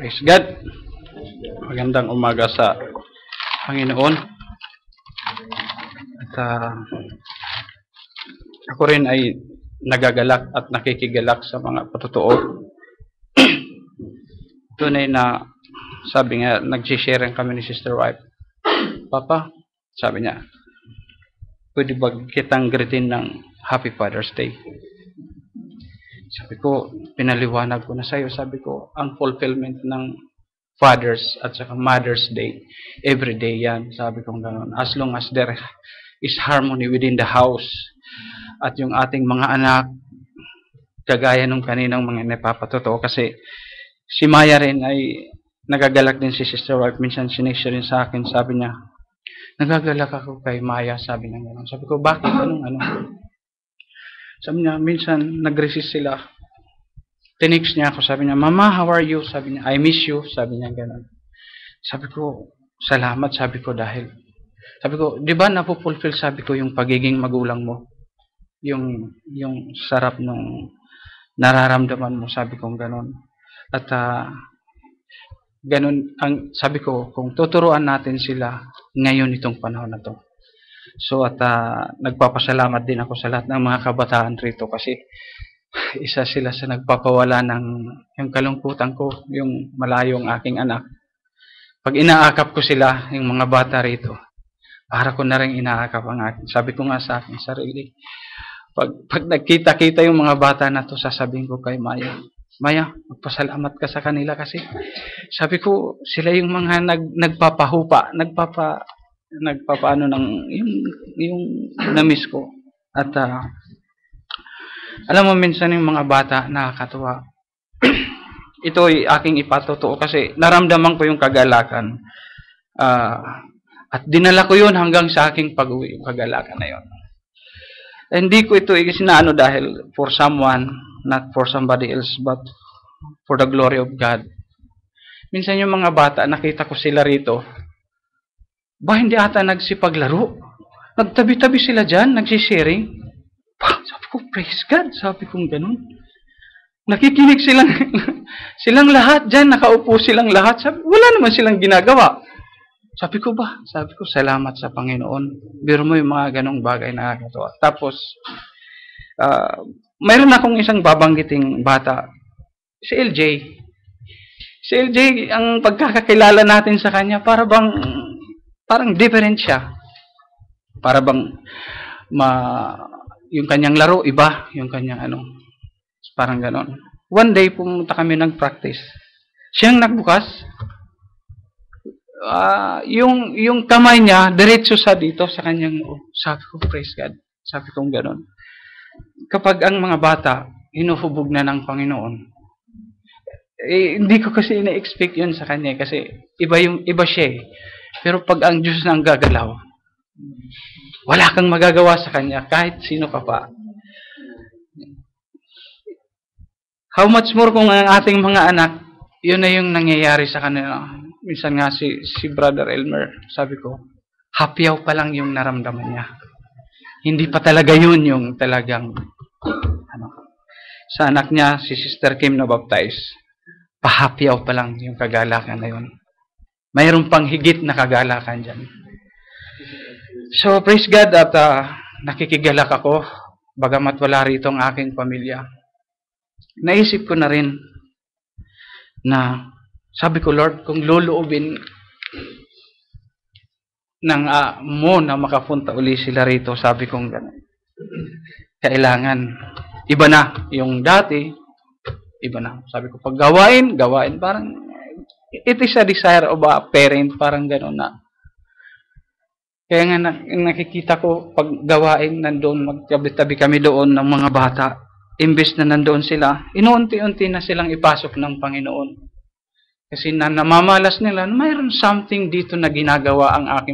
Praise God. Magandang umaga sa Panginoon. At ako rin ay nagagalak at nakikigalak sa mga patotoo. Tunay na, sabi nga, nag-share kami ni Sister Wife. Papa, sabi niya, pwede ba kitang greetin ng Happy Father's Day? Sabi ko, pinaliwanag ko na sa'yo. Sabi ko, ang fulfillment ng Father's at saka Mother's Day, every day yan. Sabi ko gano'n. As long as there is harmony within the house at yung ating mga anak, kagaya nung kaninang mga napapatotoo. Kasi si Maya rin ay nagagalak din si Sister Wife. Minsan sinishare rin sa akin. Sabi niya, nagagalak ako kay Maya. Sabi niya gano'n. Sabi ko, bakit? Anong? Sabi niya, minsan nag-resist sila. Tinext niya ako, sabi niya, Mama, how are you? Sabi niya, I miss you. Sabi niya gano'n. Sabi ko, salamat, sabi ko, dahil. Sabi ko, di ba napupulfill, sabi ko, yung pagiging magulang mo? Yung sarap nung nararamdaman mo, sabi ko gano'n. At gano'n, sabi ko, kung tuturuan natin sila ngayon itong panahon na to. So at nagpapasalamat din ako sa lahat ng mga kabataan rito kasi isa sila sa nagpapawala ng yung kalungkutan ko, yung malayong aking anak. Pag inaakap ko sila, yung mga bata rito, para ko na rin inaakap ang akin. Sabi ko nga sa aking sarili, pag nagkita-kita yung mga bata na to, sasabihin ko kay Maya, Maya, magpasalamat ka sa kanila kasi sabi ko, sila yung mga nagpapahupa, nagpapaano ng yung na-miss ko. At alam mo, minsan yung mga bata nakakatuwa. Ito ay aking ipatotoo kasi naramdaman ko yung kagalakan. At dinala ko yun hanggang sa aking pag-uwi, yung kagalakan na yun. Hindi ko ito isinaano dahil for someone, not for somebody else, but for the glory of God. Minsan yung mga bata, nakita ko sila rito, ba hindi ata nagsipaglaro? Nagtabi-tabi sila dyan, nagsisharing. Sabi ko, praise God. Sabi ko ganun. Nakikinig silang lahat dyan, nakaupo silang lahat. Sabi, wala naman silang ginagawa. Sabi ko ba? Sabi ko, salamat sa Panginoon. Biro mo yung mga ganong bagay na nakakatawa. Tapos, mayroon akong isang babanggiting bata. Si LJ. Si LJ, ang pagkakakilala natin sa kanya, parang different siya. Para bang yung kanyang laro iba, yung kanyang parang ganon. One day pumunta kami nag-practice. Siyang nagbukas. Yung kamay niya diretso sa dito sa kanyang sabi ko, praise God. Sabi ko ganon. Kapag ang mga bata hinuhubog na ng Panginoon, hindi ko kasi ina-expect yun sa kanya kasi iba siya eh. Pero pag ang Diyos na ang gagalaw, wala kang magagawa sa Kanya kahit sino ka pa. How much more kung ang ating mga anak, yun na yung nangyayari sa kanila. Minsan nga si Brother Elmer, sabi ko, hapyaw pa lang yung naramdaman niya. Hindi pa talaga yun yung talagang, sa anak niya, si Sister Kim na baptize, pahapyaw pa lang yung kagalakan na yun. Mayroon pang higit na kagalakan dyan. So, praise God at nakikigalak ako, bagamat wala rito ang aking pamilya. Naisip ko na rin na, sabi ko, Lord, kung luluubin ng mo na makapunta uli sila rito, sabi kong gano'n. Kailangan, iba na yung dati, iba na. Sabi ko, pag gawain, parang, it is a desire of a parent, parang gano'n na. Kaya nga nakikita ko, pag gawain, nandoon, magtabi-tabi kami doon ng mga bata, imbes na nandoon sila, inuunti-unti na silang ipasok ng Panginoon. Kasi namamalas nila, mayroon something dito na ginagawa ang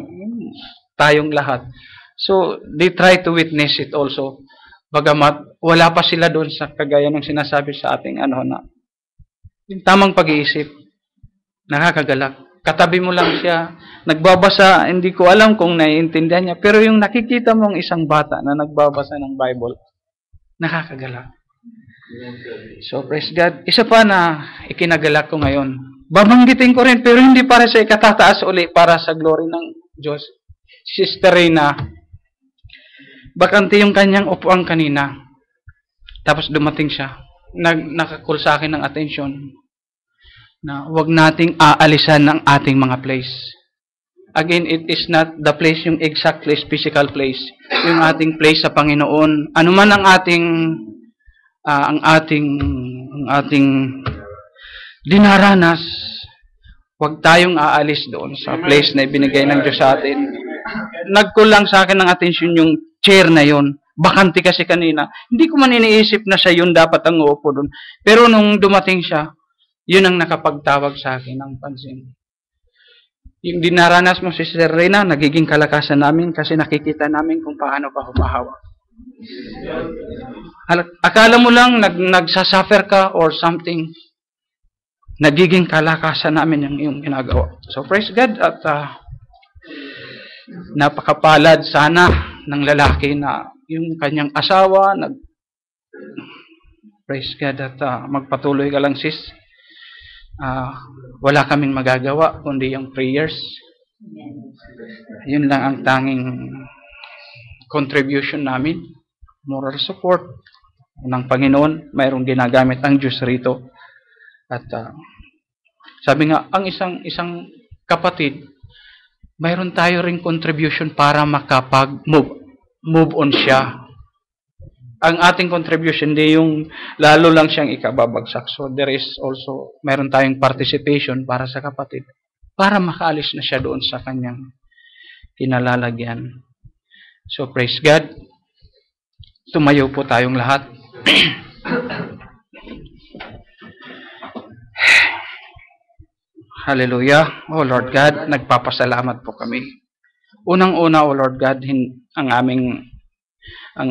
tayong lahat. So, they try to witness it also. Bagamat, wala pa sila doon sa kagaya ng sinasabi sa ating na yung tamang pag-iisip, nakakagalak. Katabi mo lang siya, nagbabasa, hindi ko alam kung naiintindihan niya, pero yung nakikita mong isang bata na nagbabasa ng Bible, nakakagalak. So, praise God. Isa pa na ikinagalak ko ngayon, Babanggitin ko rin, pero hindi para sa ikatataas uli, para sa glory ng Diyos. Sister Reyna, bakante yung kanyang upuan kanina. Tapos dumating siya. Nakakul sa akin ng atensyon na huwag nating aalisan ng ating mga place. Again, it is not the place, yung exact place, physical place. Yung ating place sa Panginoon. Ano man ang ating dinaranas, huwag tayong aalis doon sa place na ibinigay ng Diyos sa atin. Nagkulang sa akin ng atensyon yung chair na yon. Bakante kasi kanina. Hindi ko man iniisip na siya yun dapat ang uupo doon. Pero nung dumating siya, yun ang nakapagtawag sa akin ng pansin. Yung dinaranas mo, Sister Reyna, nagiging kalakasan namin kasi nakikita namin kung paano ka humahawak. Akala mo lang nagsasuffer ka or something, nagiging kalakasan namin yung iyong ginagawa. So praise God at napakapalad sana ng lalaki na yung kanyang asawa, praise God at magpatuloy ka lang sis. Wala kaming magagawa kundi yung prayers. Yun lang ang tanging contribution namin. Moral support ng Panginoon. Mayroong ginagamit ang Diyos rito. At sabi nga, ang isang kapatid, mayroon tayo ring contribution para makapag-move on siya. Ang ating contribution, hindi yung lalo lang siyang ikababagsak. So there is also, mayroon tayong participation para sa kapatid, para makaalis na siya doon sa kanyang kinalalagyan. So praise God. Tumayo po tayong lahat. Hallelujah. Oh Lord God, nagpapasalamat po kami. Unang-una, O Lord God, ang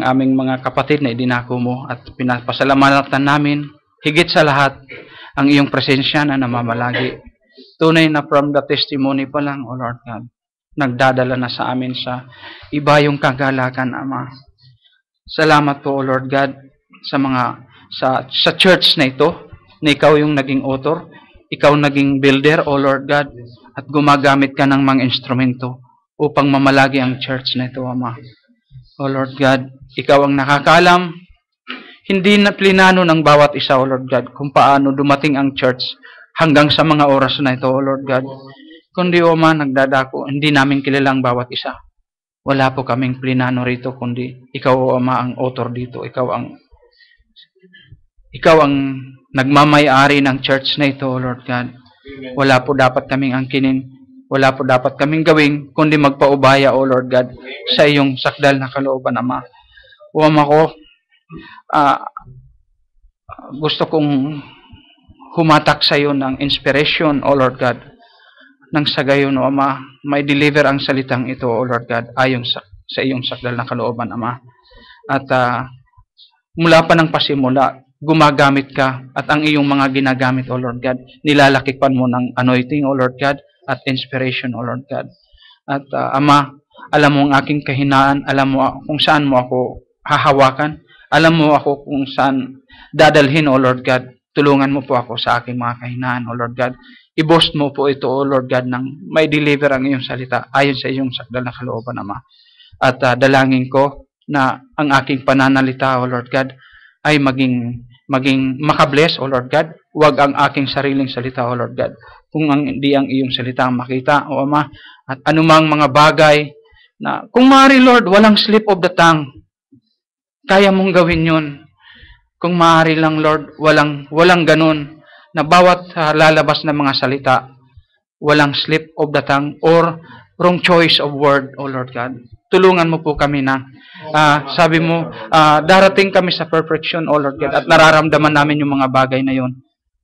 aming mga kapatid na idinako mo at pinapasalamatan namin, higit sa lahat, ang iyong presensya na namamalagi. Tunay na from the testimony pa lang, O Lord God, nagdadala na sa amin sa iba yung kagalakan, Ama. Salamat po, O Lord God, sa church na ito, na ikaw yung naging author, ikaw naging builder, O Lord God, at gumagamit ka ng mga instrumento upang mamalagi ang church na ito, Ama. O Lord God, ikaw ang nakakalam, hindi na plinano ng bawat isa, O Lord God, kung paano dumating ang church hanggang sa mga oras na ito, O Lord God. Kundi, O Ma, nagdadako, hindi namin kilalang bawat isa. Wala po kaming plinano rito, kundi ikaw, O Ama, ang author dito. Ikaw ang nagmamay-ari ng church na ito, O Lord God. Wala po dapat kaming angkinin. Wala po dapat kaming gawin, kundi magpaubaya, O Lord God, sa iyong sakdal na kalooban, Ama. O Ama ko, gusto kong humatak sa iyo ng inspiration, O Lord God, nang sa gayon, O Ama, may deliver ang salitang ito, O Lord God, ayon sa iyong sakdal na kalooban, Ama. At mula pa ng pasimula, gumagamit ka at ang iyong mga ginagamit, O Lord God, nilalakipan mo ng anointing, O Lord God, at inspiration, O Lord God. At Ama, alam mo ang aking kahinaan, alam mo kung saan mo ako hahawakan, alam mo ako kung saan dadalhin, O Lord God. Tulungan mo po ako sa aking mga kahinaan, O Lord God. I-boast mo po ito, O Lord God, nang may deliver ang iyong salita ayon sa iyong sakdal na kalooban, Ama. At dalangin ko na ang aking pananalita, O Lord God, ay maging makabless, O Lord God. Huwag ang aking sariling salita, O Lord God, kung hindi ang iyong salita ang makita, O Ama. At anumang mga bagay na, kung maaari, Lord, walang slip of the tongue, kaya mong gawin yun. Kung maaari lang, Lord, walang ganun, na bawat lalabas na mga salita, walang slip of the tongue or wrong choice of word, O Lord God. Tulungan mo po kami na, sabi mo, darating kami sa perfection, O Lord God, at nararamdaman namin yung mga bagay na yun,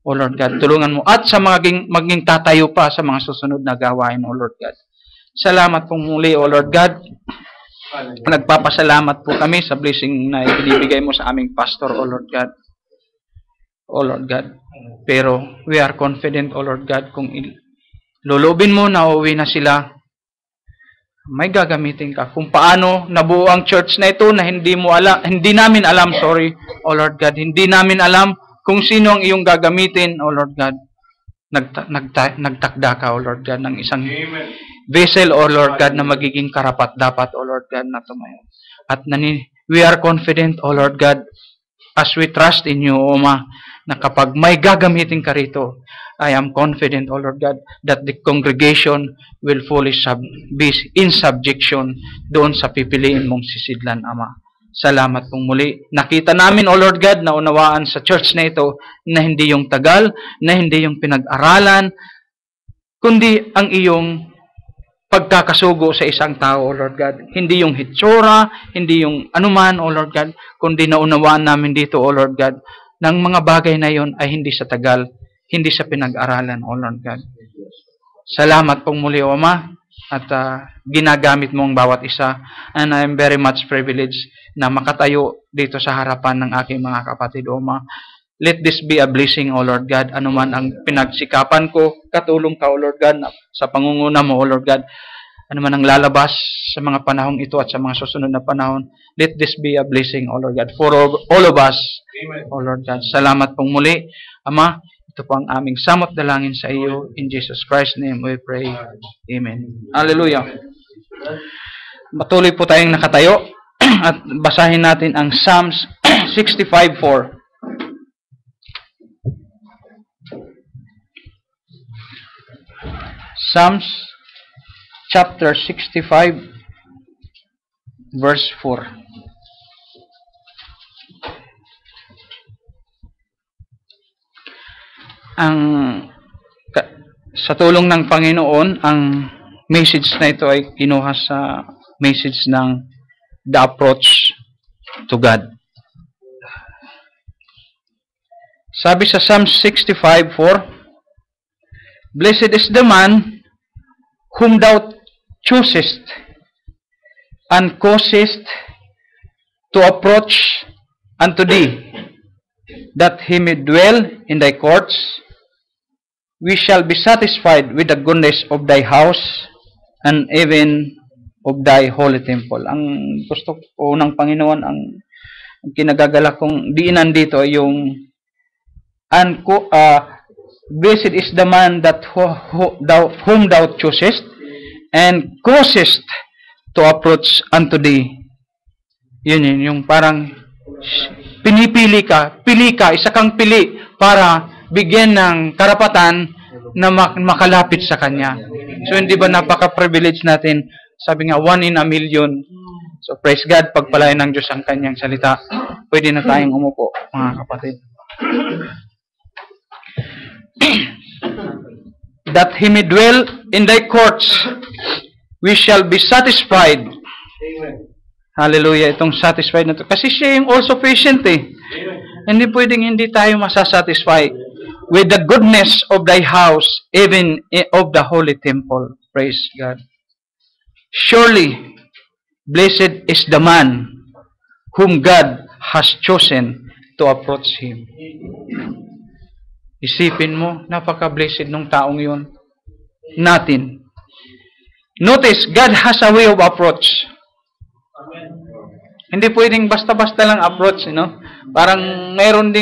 O Lord God. Tulungan mo. At sa maging tatayo pa sa mga susunod na gawain, O Lord God. Salamat pong muli, O Lord God. Nagpapasalamat po kami sa blessing na ibinibigay mo sa aming pastor, O Lord God. O Lord God. Pero we are confident, O Lord God, kung lulubin mo na uuwi na sila, may gagamitin ka. Kung paano nabuo ang church na ito na hindi namin alam, O Lord God. Hindi namin alam kung sino ang iyong gagamitin, O Lord God. nagtakda ka, O Lord God, ng isang vessel, O Lord God, na magiging karapat-dapat, O Lord God, na tumayo. At we are confident, O Lord God, as we trust in you, O Ma, na kapag may gagamitin ka rito, I am confident, O Lord God, that the congregation will fully be in subjection doon sa pipiliin mong sisidlan, Ama. Salamat pong muli. Nakita namin, O Lord God, na unawaan sa church na ito na hindi yung tagal, na hindi yung pinag-aralan, kundi ang iyong pagkakasugo sa isang tao, O Lord God. Hindi yung hitsura, hindi yung anuman, O Lord God, kundi naunawaan namin dito, O Lord God, ng mga bagay na yon ay hindi sa tagal, hindi sa pinag-aralan, O Lord God. Salamat pong muli, O Ama, at ginagamit mo ang bawat isa. And I am very much privileged na makatayo dito sa harapan ng aking mga kapatid, O Ma. Let this be a blessing, O Lord God. Ano man ang pinagsikapan ko, katulong ka, O Lord God, sa pangunguna mo, O Lord God. Ano man ang lalabas sa mga panahong ito at sa mga susunod na panahon, let this be a blessing, O Lord God, for all of us, Amen. O Lord God. Salamat pong muli, Ama. Ito po ang aming samot dalangin sa iyo. In Jesus Christ's name we pray. Amen. Hallelujah. Patuloy po tayong nakatayo at basahin natin ang Psalms 65:4. Psalms chapter 65 verse 4. Sa tulong ng Panginoon, ang message na ito ay kinuha sa message ng The Approach to God. Sabi sa Psalm 65:4, Blessed is the man whom thou choosest and causest to approach unto thee, that he may dwell in thy courts. We shall be satisfied with the goodness of thy house and even of thy holy temple. Ang gusto ko ng Panginoon, ang kinagagala kong diinan dito ay yung blessed is the man that whom thou choosest and causest to approach unto thee. Yun, yung parang pili ka, isa kang pili para bigyan ng karapatan na makalapit sa Kanya. So, hindi ba napaka-privilege natin? Sabi nga, 1 in a million. So, praise God, pagpalain ng Diyos ang Kanyang salita. Pwede na tayong umupo, mga kapatid. That he may dwell in thy courts, we shall be satisfied. Amen. Hallelujah, itong satisfied na to. Kasi siya yung all-sufficient eh. Hindi pwedeng hindi tayo masasatisfy with the goodness of thy house, even of the holy temple. Praise God. Surely, blessed is the man whom God has chosen to approach Him. Isipin mo, napaka-blessed nung taong yun. Natin. Notice, God has a way of approach. Amen. Hindi pwedeng basta-basta lang approach, Parang mayroon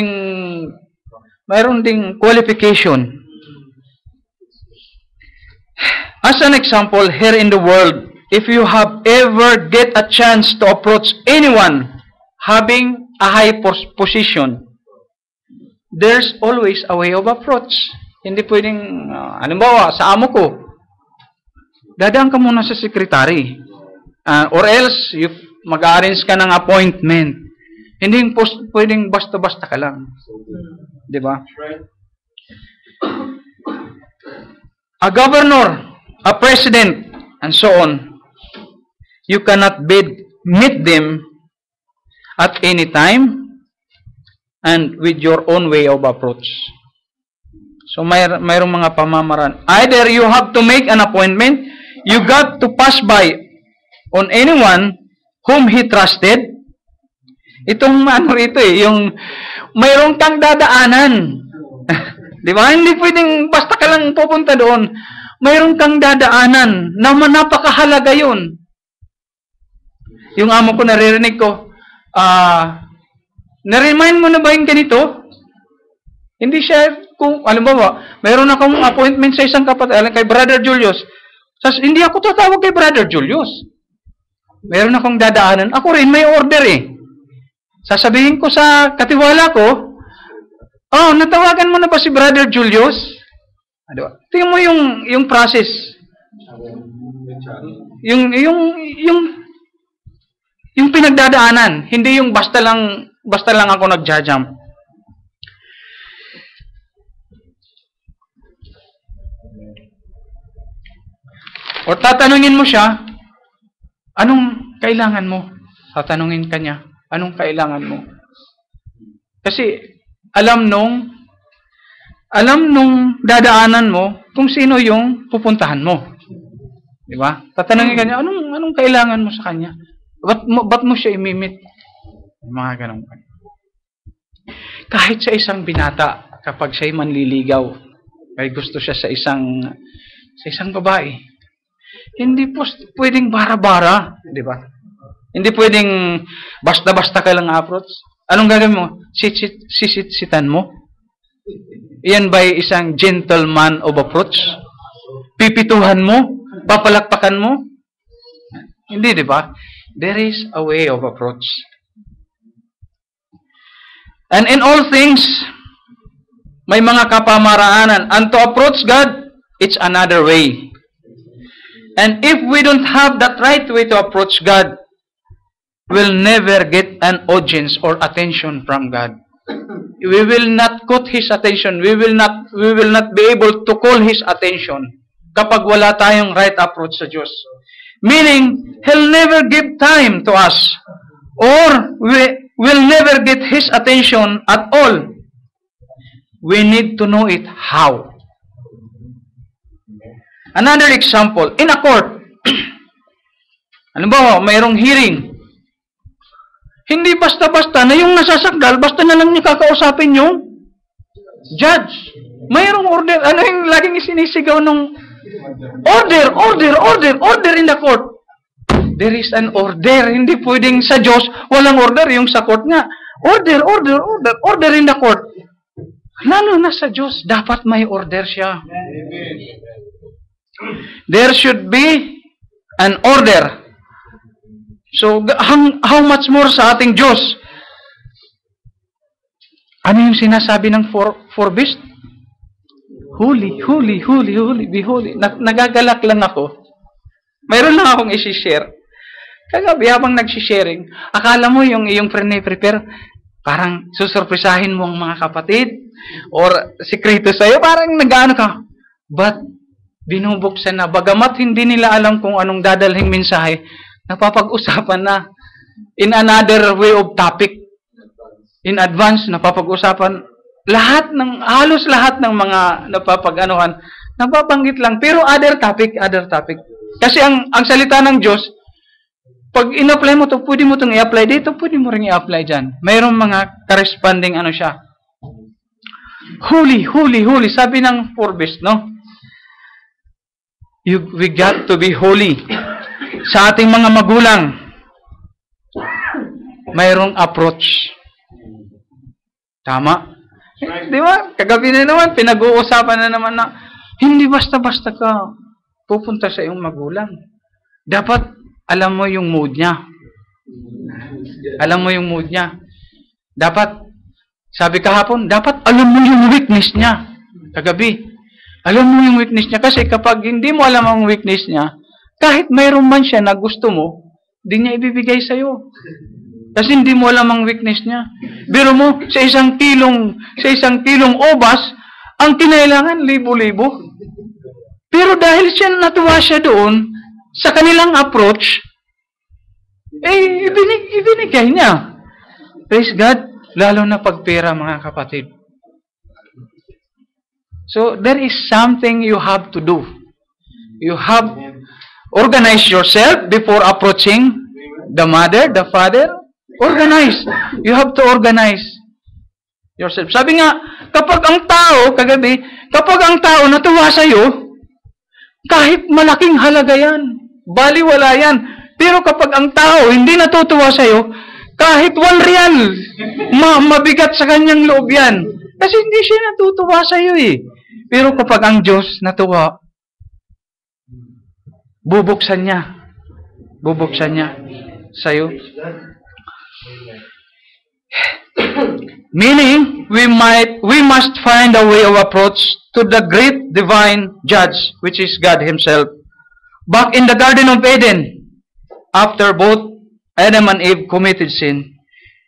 ding qualification. As an example, here in the world, if you have ever get a chance to approach anyone having a high position, there's always a way of approach. Hindi pwedeng, halimbawa, sa amo ko, dadaan ka muna sa secretary. Or else, mag-arrange ka ng appointment. Hindi pwedeng basta-basta ka lang. Di ba? A governor, a president, and so on, you cannot meet them at any time and with your own way of approach. So, mayroong mga pamamaraan. Either you have to make an appointment, you got to pass by on anyone whom he trusted. Itong rito yung mayroong kang dadaanan. Di ba? Hindi pwedeng basta ka lang pupunta doon. Mayroong kang dadaanan na napakahalaga yun. Yung amo ko, naririnig ko, na-remind mo na ba yung ganito? Hindi siya Kung, alam ba, mayroon akong appointment sa isang kapatid, kay Brother Julius. Hindi ako tatawag kay Brother Julius. Mayroon akong dadaanan. Ako rin, may order eh. Sasabihin ko sa katiwala ko, oh, natawagan mo na ba si Brother Julius? Diba? Tingnan mo yung process. Yung pinagdadaanan, hindi yung basta lang ako nagja-jump. O tatanungin mo siya, anong kailangan mo? Tatanungin ka niya, anong kailangan mo? Kasi alam nung dadaanan mo kung sino yung pupuntahan mo. Di ba? Tatanungin ka niya, anong kailangan mo sa kanya? Ba't mo siya imimit? Mga ganun. Kahit sa isang binata, kapag siya'y manliligaw, ay gusto siya sa isang babae, hindi po pwedeng bara-bara, di ba? Hindi pwedeng basta-basta ka lang approach. Anong gagawin mo? Sisit-sitan mo? Iyan ba'y isang gentleman of approach? Pipituhan mo? Papalakpakan mo? Hindi, di ba? There is a way of approach. And in all things, may mga kapamaraanan. And to approach God, it's another way. And if we don't have that right way to approach God, we'll never get an audience or attention from God. We will not caught His attention. We will not be able to call His attention kapag wala tayong right approach sa Diyos. Meaning, He'll never give time to us, or we will never get His attention at all. We need to know it how. Another example, in a court. Ano ba, mayroong hearing. Hindi basta-basta na yung nasasakdal, basta na lang niya kakausapin yung judge. Mayroong order. Ano yung laging isinisigaw nung order in the court. There is an order. Hindi pwedeng sa Diyos, walang order. Yung sa court nga, order in the court. Lalo na sa Diyos, dapat may order siya. There should be an order. So, how much more sa ating Diyos? Ano yung sinasabi ng four beast? Holy, holy, holy, holy, be holy. Nagagalak lang ako. Mayroon lang akong isi-share. Kagabi habang nag-sharing, akala mo yung iyong prepare, parang susurprisahin mo ang mga kapatid or sikreto sa'yo, parang nag-ano ka. But, binubuksan na. Bagamat hindi nila alam kung anong dadalhing mensahe, napapag-usapan na. In another way of topic. In advance, napapag-usapan. Halos lahat ng mga napapag-anuhan, napabanggit lang. Pero other topic. Kasi ang salita ng Diyos, pag in-apply mo ito, pwede mo itong i-apply dito, pwede mo rin i-apply dyan. Mayroong mga corresponding siya. Holy, holy, holy. Sabi ng four beast, no? We got to be holy. Sa ating mga magulang, mayroong approach. Tama? Di ba? Kagabi na naman, pinag-uusapan na naman na hindi basta-basta ka pupunta sa iyong magulang. Dapat alam mo yung mood niya. Alam mo yung mood niya. Dapat, sabi kahapon, dapat alam mo yung weakness niya. Kagabi, alam mo yung weakness niya. Kasi kapag hindi mo alam ang weakness niya, kahit mayroon man siya na gusto mo, hindi niya ibibigay sa'yo. Kasi hindi mo alam ang weakness niya. Biro mo, sa isang kilong obas, ang kinailangan, libo-libo. Pero dahil natuwa siya doon, sa kanilang approach, ibinigay niya. Praise God, lalo na pagpera, mga kapatid. So, there is something you have to do. You have organize yourself before approaching the mother, the father. Organize. You have to organize yourself. Sabi nga, kapag ang tao natuwa sa'yo, kahit malaking halaga yan, baliwala yan. Pero kapag ang tao hindi natutuwa sa'yo, kahit 1 real, mabigat sa kanyang loob yan. Kasi hindi siya natutuwa sa iyo eh. Pero kapag ang Diyos natuwa, bubuksan niya. Bubuksan niya sa iyo. Meaning, we must find a way of approach to the great divine judge, which is God Himself. Back in the Garden of Eden, after both Adam and Eve committed sin,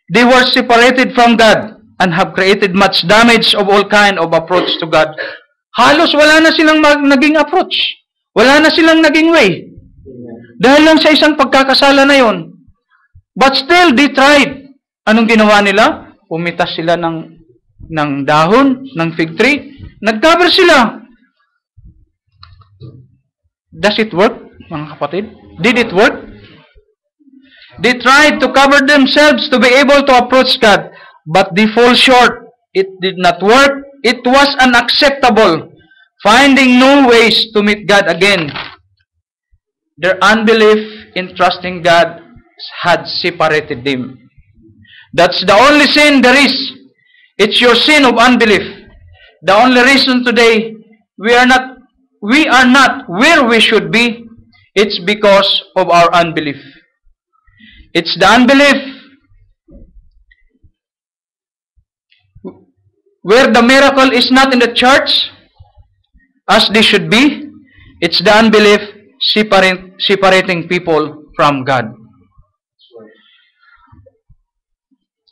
they were separated from God and have created much damage of all kind of approach to God. Halos wala na silang naging approach. Wala na silang naging way. Dahil lang sa isang pagkakasala na yon. But still, they tried. Anong ginawa nila? Pumitas sila ng dahon, ng fig tree. Nag-cover sila. Does it work, mga kapatid? Did it work? They tried to cover themselves to be able to approach God, but they fall short. It did not work. It was unacceptable, finding no ways to meet God again. Their unbelief in trusting God had separated them. That's the only sin there is. It's your sin of unbelief. The only reason today we are not where we should be, it's because of our unbelief. It's the unbelief where the miracle is not in the church as they should be. It's the unbelief separating people from God.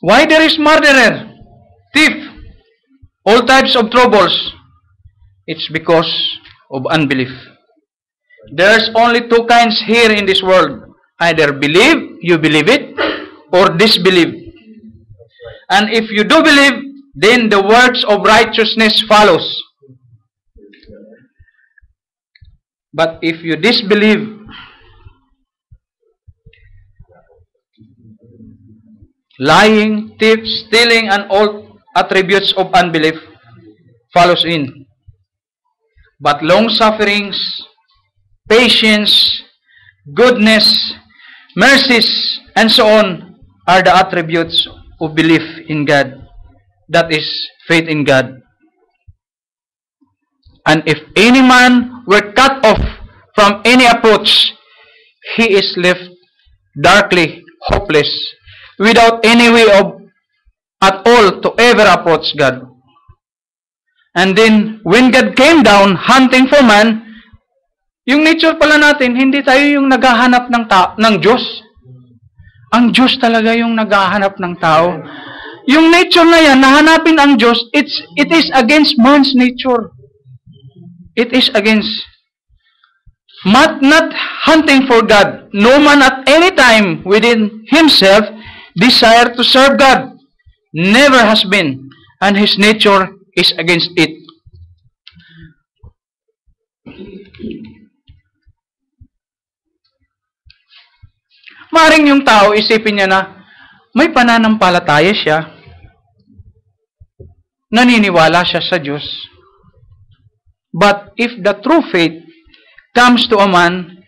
Why there is murderer, thief, all types of troubles? It's because of unbelief. There's only two kinds here in this world. Either believe, you believe it, or disbelieve. And if you do believe, then the works of righteousness follows. But if you disbelieve, lying, thief, stealing, and all attributes of unbelief follows in. But long sufferings, patience, goodness, mercies, and so on are the attributes of belief in God. That is faith in God. And if any man were cut off from any approach, he is left darkly hopeless, without any way at all to ever approach God. And then, when God came down hunting for man, yung nature pala natin, hindi tayo yung naghahanap ng Diyos. Ang Diyos talaga yung naghahanap ng tao. Yung nature na yan, nahanapin ang Diyos, it is against man's nature. It is against. Not hunting for God. No man at any time within himself desire to serve God. Never has been. And his nature is against it. Maring yung tao, isipin niya na may pananampalataya siya, naniniwala siya sa Diyos. But if the true faith comes to a man,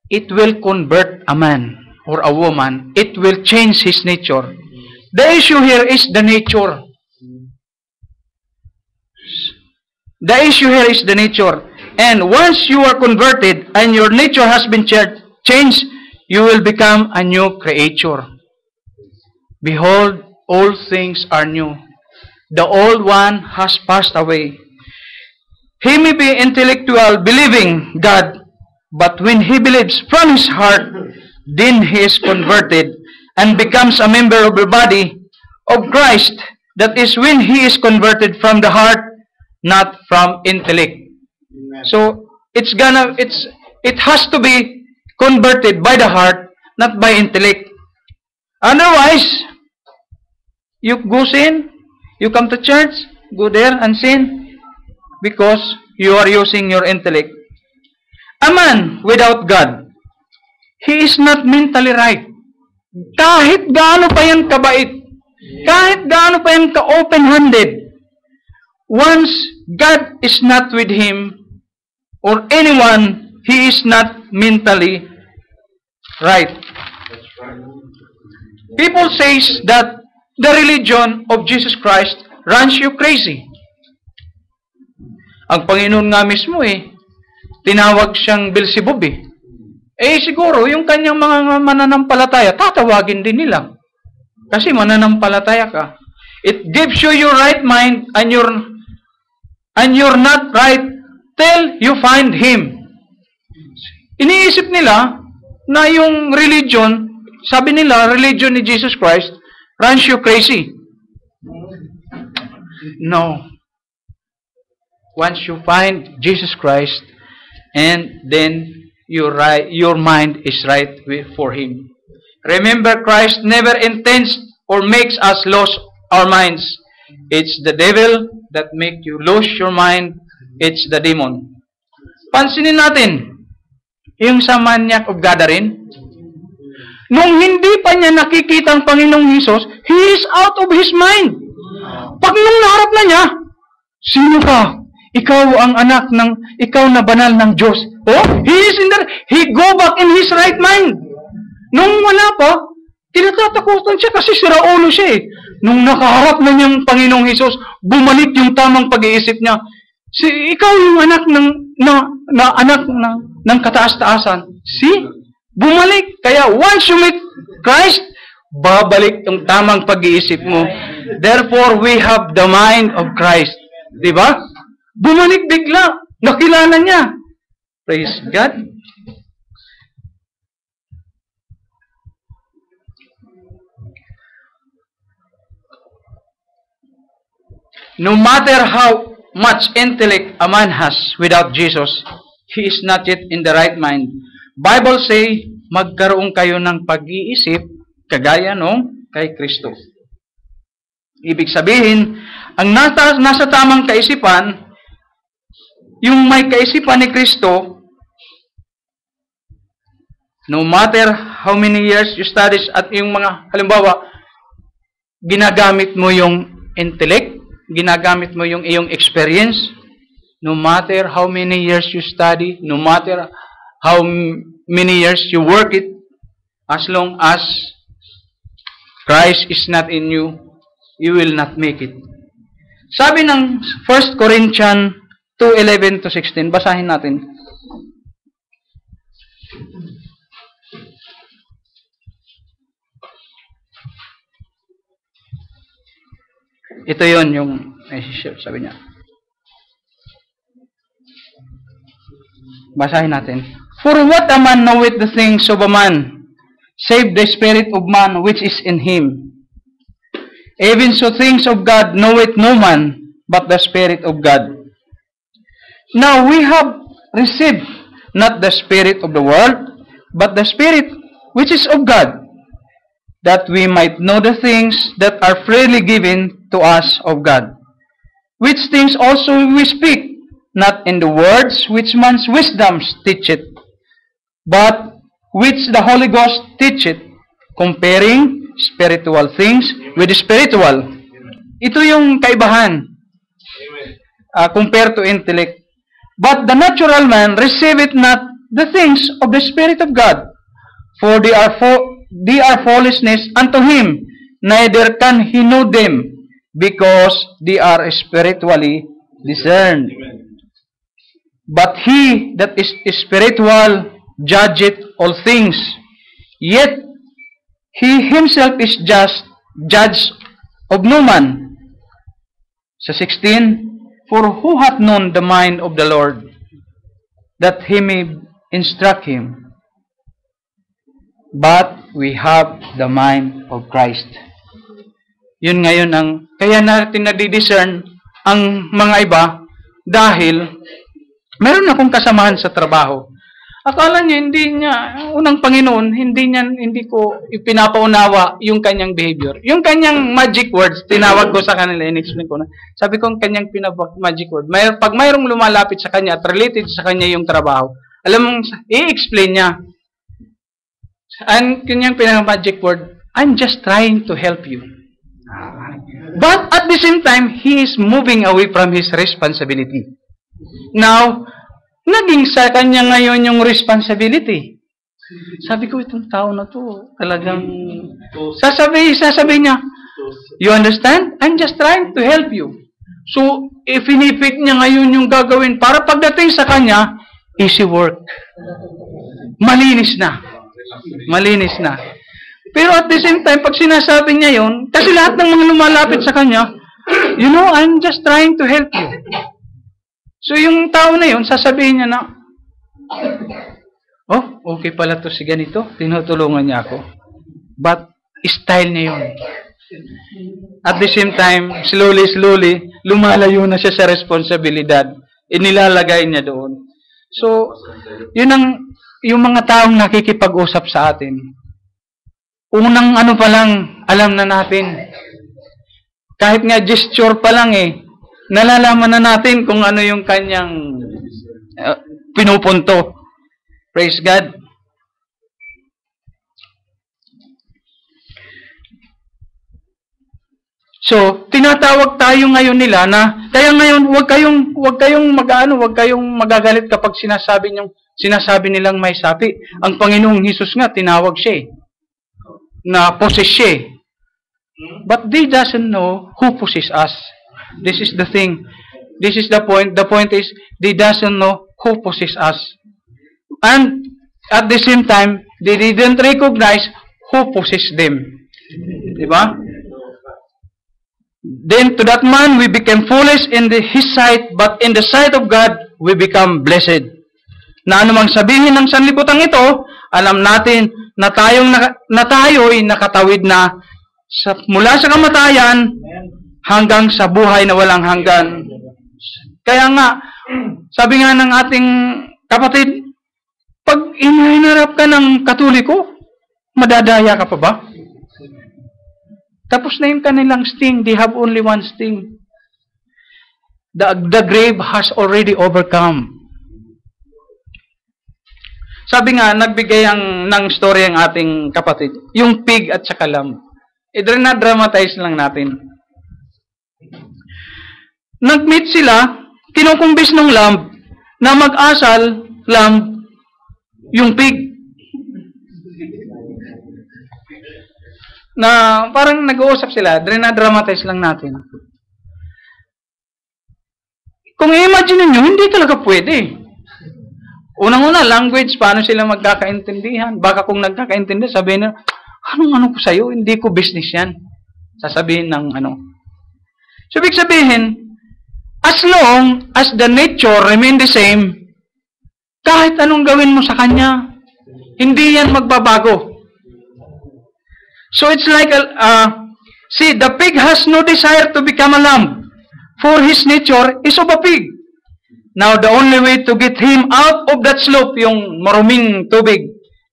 it will convert a man or a woman. It will change his nature. The issue here is the nature. The issue here is the nature. And once you are converted and your nature has been changed, you will become a new creature. Behold, all things are new. The old one has passed away. He may be intellectual, believing God, but when he believes from his heart, then he is converted and becomes a member of the body of Christ. That is when he is converted from the heart, not from intellect. So it has to be converted by the heart, not by intellect. Otherwise, you go sin, you come to church, go there and sin, because you are using your intellect. A man without God, he is not mentally right. Kahit gaano pa yan kabait, kahit gaano pa yan ka-open-handed, once God is not with him, or anyone, he is not mentally right. People say that the religion of Jesus Christ runs you crazy. Ang Panginoon nga mismo tinawag siyang Beelzebub siguro, yung kanyang mga mananampalataya, tatawagin din nila. Kasi mananampalataya ka. It gives you your right mind and you're not right till you find Him. Iniisip nila na yung religion, sabi nila, religion ni Jesus Christ runs you crazy. No. Once you find Jesus Christ, and then your mind is right for Him. Remember, Christ never intends or makes us lose our minds. It's the devil that make you lose your mind. It's the demon. Pansinin natin, yung sa Maniac of Gadarene, nung hindi pa niya nakikita ang Panginoong Hesus, he is out of his mind. Pag nung naharap na niya, sino ka? Ikaw ang anak ikaw na banal ng Diyos. He go back in his right mind. Nung wala pa, tinatatakutan siya kasi siraulo siya Nung nakaharap na niyang Panginoong Hesus, bumalik yung tamang pag-iisip niya. Ikaw yung anak ng kataas-taasan. Bumalik. Kaya once you meet Christ, babalik yung tamang pag-iisip mo. Therefore, we have the mind of Christ. Diba? Bumalik bigla. Nakilala niya. Praise God. No matter how much intellect a man has without Jesus, he is not yet in the right mind. Bible say, magkaroon kayo ng pag-iisip kagaya nung kay Kristo. Ibig sabihin, ang nasa tamang kaisipan, yung may kaisipan ni Kristo, no matter how many years you study at yung mga, halimbawa, ginagamit mo yung intellect, ginagamit mo yung iyong experience, no matter how many years you study, no matter how many years you work it, as long as Christ is not in you, you will not make it. Sabi ng 1 Corinthians 2:11-16, basahin natin. Ito yon yung sabi niya. Basahin natin. For what a man knoweth the things of a man, save the spirit of man which is in him. Even so things of God knoweth no man, but the Spirit of God. Now we have received not the spirit of the world, but the Spirit which is of God, that we might know the things that are freely given to us of God. Which things also we speak, not in the words which man's wisdom teacheth, but which the Holy Ghost teacheth, comparing spiritual things with spiritual. Ito yung kaibahan. Compared to intellect. But the natural man receiveth not the things of the Spirit of God, for they are foolishness unto him, neither can he know them, because they are spiritually discerned. But he that is spiritual judgeth all things, yet he himself is just judge of no man. Sa 16, for who hath known the mind of the Lord, that he may instruct him? But we have the mind of Christ. Yun ngayon kaya natin nadidiscern ang mga iba dahil meron akong kasamahan sa trabaho. Akala niya, unang Panginoon, hindi ko ipinapaunawa yung kanyang behavior. Yung kanyang magic words, tinawag ko sa kanila, in-explain ko na. Sabi ko, ang kanyang magic word. Pag mayroong lumalapit sa kanya at related sa kanya yung trabaho, alam mong, i-explain niya. Ang kanyang pinaka-magic word, I'm just trying to help you. But at the same time, he is moving away from his responsibility. Now, naging sa kanya ngayon yung responsibility. Sabi ko, itong tao na to, talagang sasabi niya, You understand? I'm just trying to help you. So, if inipit niya ngayon yung gagawin para pagdating sa kanya, easy work. Malinis na. Malinis na. Pero at the same time, pag sinasabi niya yon, kasi lahat ng mga lumalapit sa kanya, you know, I'm just trying to help you. So, yung tao na yon, sasabihin niya na, oh, okay pala to si ganito, tinutulungan niya ako. But, style niya yun. At the same time, slowly, lumalayo na siya sa responsibilidad. Inilalagay niya doon. So, yun ang, yung mga taong nakikipag-usap sa atin. Unang ano pa lang, alam na natin. Kahit nga gesture pa lang nalalaman na natin kung ano yung kanyang pinupunto. Praise God. So, tinatawag tayo ngayon nila na, kaya ngayon, huwag kayong magagalit kapag sinasabi nilang may sapi. Ang Panginoong Hesus nga, tinawag siya na possess siya. But they doesn't know who possess us. This is the thing. This is the point. The point is, they doesn't know who possess us. And at the same time, they didn't recognize who possessed them. Diba? Then to that man, we became foolish in his sight, but in the sight of God, we become blessed. Na anumang sabihin ng sanlibutan ito, alam natin na tayo'y nakatawid na mula sa kamatayan hanggang sa buhay na walang hanggan. Kaya nga, sabi nga ng ating kapatid, pag inahinarap ka ng Katoliko, madadaya ka pa ba? Tapos na yung kanilang sting. They have only one sting. The grave has already overcome. Sabi nga, nagbigay ng story ang ating kapatid. Yung pig at saka lamb. Na-dramatize lang natin. Nag-meet sila, kinukumbis ng lamb na mag-asal lamb yung pig. Na parang nag-uusap sila, na-dramatize lang natin. Kung i-imagine nyo, hindi talaga pwede. Unang-una, language, paano sila magkakaintindihan? Baka kung nagkakaintindi, sabihin na, anong ko sa'yo? Hindi ko business yan. Sasabihin ng ano. So, ibig sabihin, as long as the nature remain the same, kahit anong gawin mo sa kanya, hindi yan magbabago. So it's like, see, the pig has no desire to become a lamb, for his nature is of a pig. Now, the only way to get him out of that slope, yung maruming tubig,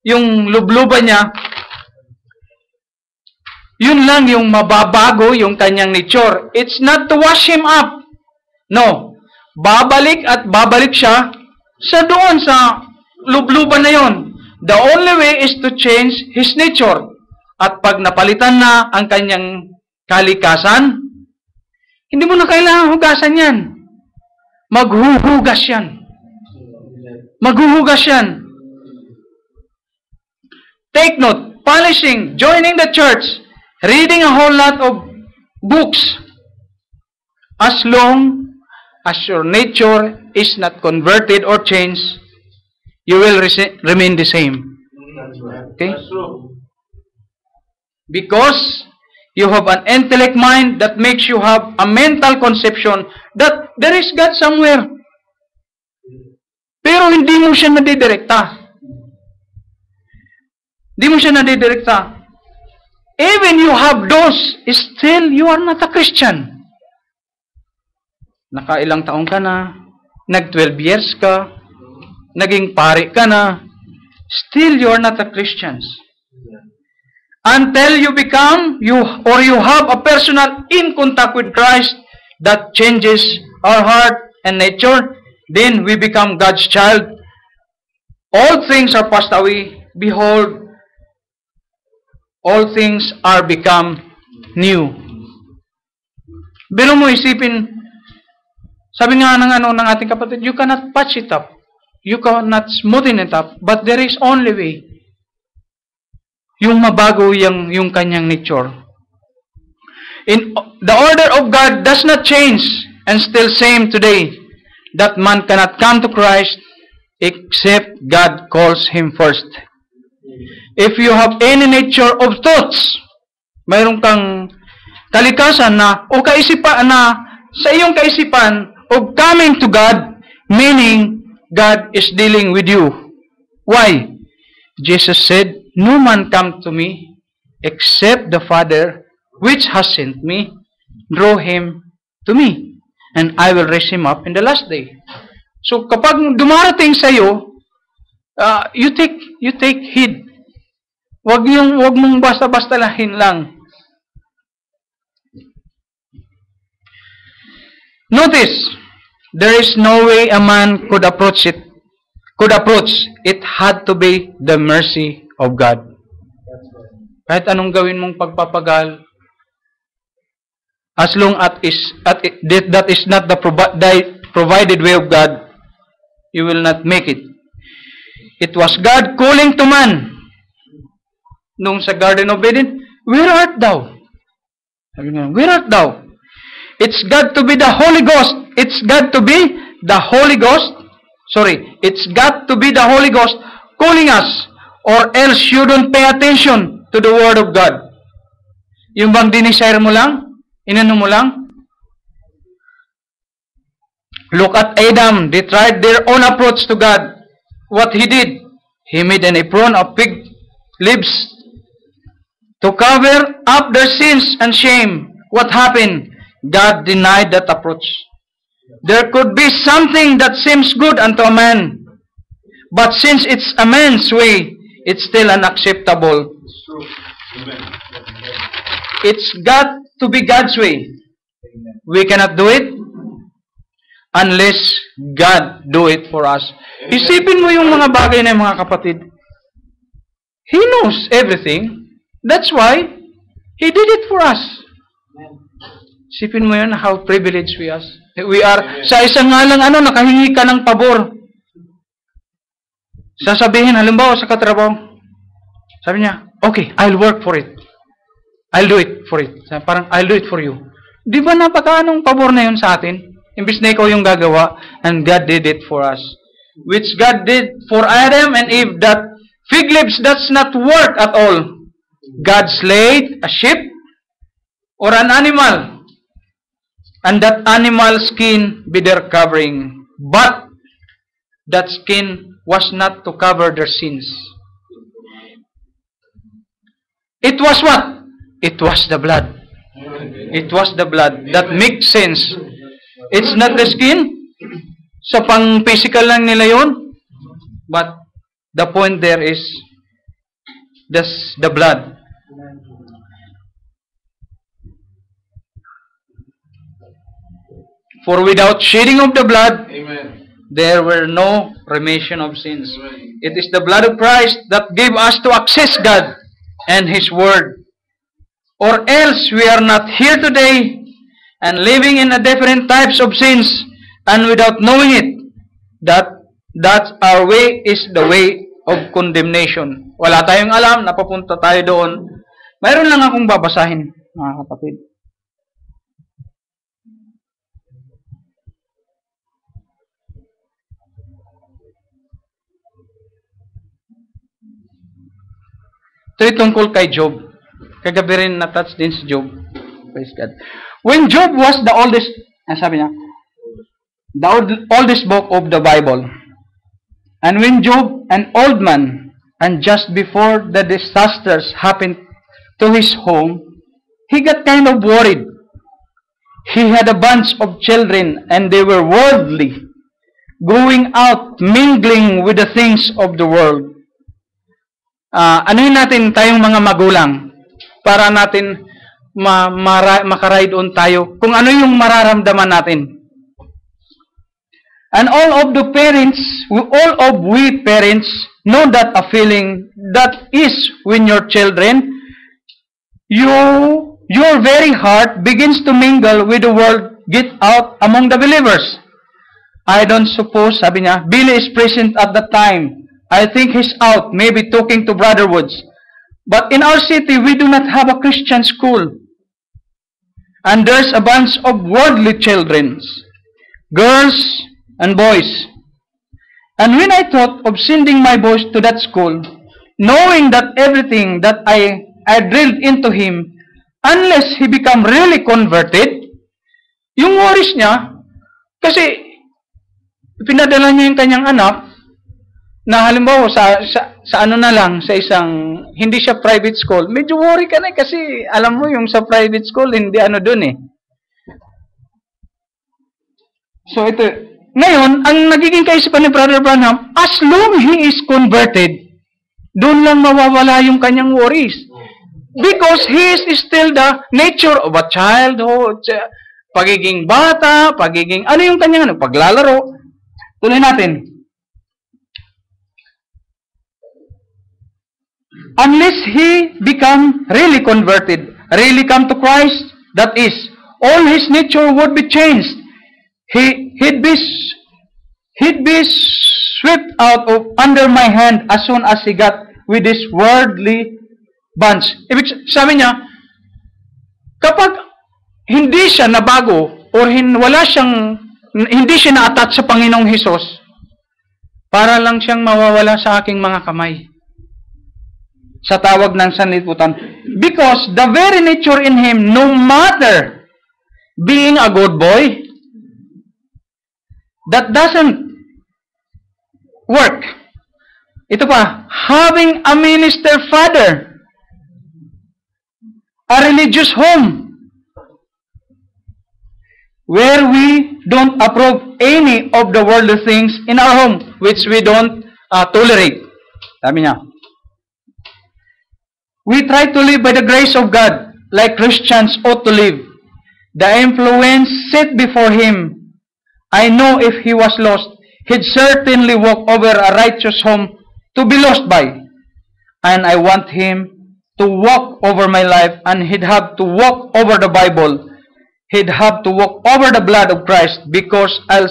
yung lubluban niya, yun lang yung mababago yung kanyang nature. It's not to wash him up. No. Babalik at babalik siya sa doon, sa lubluban na yun. The only way is to change his nature. At pag napalitan na ang kanyang kalikasan, hindi mo na kailangan hugasan yan. Maghuhugas yan. Maghuhugas yan. Take note, polishing, joining the church, reading a whole lot of books, as long as your nature is not converted or changed, you will remain the same. Okay? Because you have an intellect mind that makes you have a mental conception that there is God somewhere. Pero hindi mo siya nadidirekta. Hindi mo siya nadidirekta. Even you have those, still you are not a Christian. Nakailang taong ka na, nag-12 years ka, naging pari ka na, still you are not a Christian. Until you become, you have a personal in contact with Christ that changes our heart and nature, then we become God's child. All things are passed away. Behold, all things are become new. Pero mo isipin, sabi nga ng ating kapatid, you cannot patch it up. You cannot smoothen it up. But there is only way. Yung mabago yung kanyang nature. In the order of God does not change and still same today, that man cannot come to Christ except God calls him first. If you have any nature of thoughts, mayroon kang kalikasan na o kaisipan na sa iyong kaisipan of coming to God, meaning God is dealing with you. Why? Jesus said, "No man come to me except the Father which has sent me, draw him to me, and I will raise him up in the last day." So kapag dumarating sa iyo, you take heed. Wag mong basta-basta lahin lang. Notice, there is no way a man could approach it. It had to be the mercy of God. Kahit anong gawin mong pagpapagal, as long as that is not the provided way of God, you will not make it. It was God calling to man. Nung sa Garden of Eden, "Where art thou?" Sabi nga, "Where art thou?" It's got to be the Holy Ghost. It's got to be the Holy Ghost. It's got to be the Holy Ghost calling us, or else you don't pay attention to the Word of God. Yung bang dinisire mo lang? Inano mo lang? Look at Adam. They tried their own approach to God. What he did? He made an apron of fig leaves to cover up their sins and shame. What happened? God denied that approach. There could be something that seems good unto a man, but since it's a man's way, it's still unacceptable. It's got to be God's way. We cannot do it unless God do it for us. Isipin mo yung mga bagay na mga kapatid. He knows everything. That's why He did it for us. Isipin mo yun, how privileged we are. Sa isang nga lang, nakahingi ka ng pabor. Sasabihin, halimbawa sa katrabaho, sabi niya, "Okay, I'll work for it. I'll do it for it." Parang, "I'll do it for you." Di ba napakaanong pabor na yun sa atin? Imbis na ikaw yung gagawa, and God did it for us. Which God did for Adam and Eve, that fig leaves does not work at all. God slayed a sheep or an animal, and that animal skin be their covering. But that skin was not to cover their sins. It was what? It was the blood. It was the blood. That makes sense. It's not the skin. Sa pang-physical lang nila yun. But the point there is the blood. For without shedding of the blood, Amen, there were no remission of sins. Amen. It is the blood of Christ that gave us to access God and His Word. Or else we are not here today and living in a different types of sins, and without knowing it, that our way is the way of condemnation. Wala tayong alam, napapunta tayo doon. Mayroon lang akong babasahin, mga kapatid. Ito tungkol kay Job. Kagabi rin na-touch din si Job. Praise God. When Job was the oldest, sabi niya, the oldest book of the Bible, and when Job, an old man, and just before the disasters happened to his home, he got kind of worried. He had a bunch of children, and they were worldly, going out, mingling with the things of the world. Anuhin natin tayong mga magulang para natin makaride on tayo kung ano yung mararamdaman natin. And all of we parents know that a feeling that is when your children, your very heart begins to mingle with the world, get out among the believers. I don't suppose, sabi niya, Billy is present at that time. I think he's out, maybe talking to Brother Woods. But in our city, we do not have a Christian school. And there's a bunch of worldly children, girls and boys. And when I thought of sending my boys to that school, knowing that everything that I drilled into him, unless he become really converted, yung worries niya, kasi pinadala niya yung kanyang anak, na halimbawa sa ano na lang, sa isang, hindi siya private school, medyo worry ka na kasi alam mo yung sa private school, hindi ano dun eh. So ito, ngayon, ang nagiging kaisipan ni Brother Branham, as long he is converted, doon lang mawawala yung kanyang worries. Because he is still the nature of a child, pagiging bata, pagiging, ano yung kanyang paglalaro. Tuloy natin. Unless he become really converted, really come to Christ, that is, all his nature would be changed. He'd be swept out of under my hand as soon as he got with this worldly bunch. Ibig sabi niya, kapag hindi siya nabago or hindi siya na-attach sa Panginoong Hesus, para lang siyang mawawala sa aking mga kamay. Sa tawag ng sanlibutan. Because the very nature in him, no matter being a good boy, that doesn't work. Ito pa, having a minister father, a religious home, where we don't approve any of the worldly things in our home, which we don't tolerate. Sabi niya, we try to live by the grace of God, like Christians ought to live. The influence set before him, I know if he was lost, he'd certainly walk over a righteous home to be lost by. And I want him to walk over my life, and he'd have to walk over the Bible. He'd have to walk over the blood of Christ, because I'll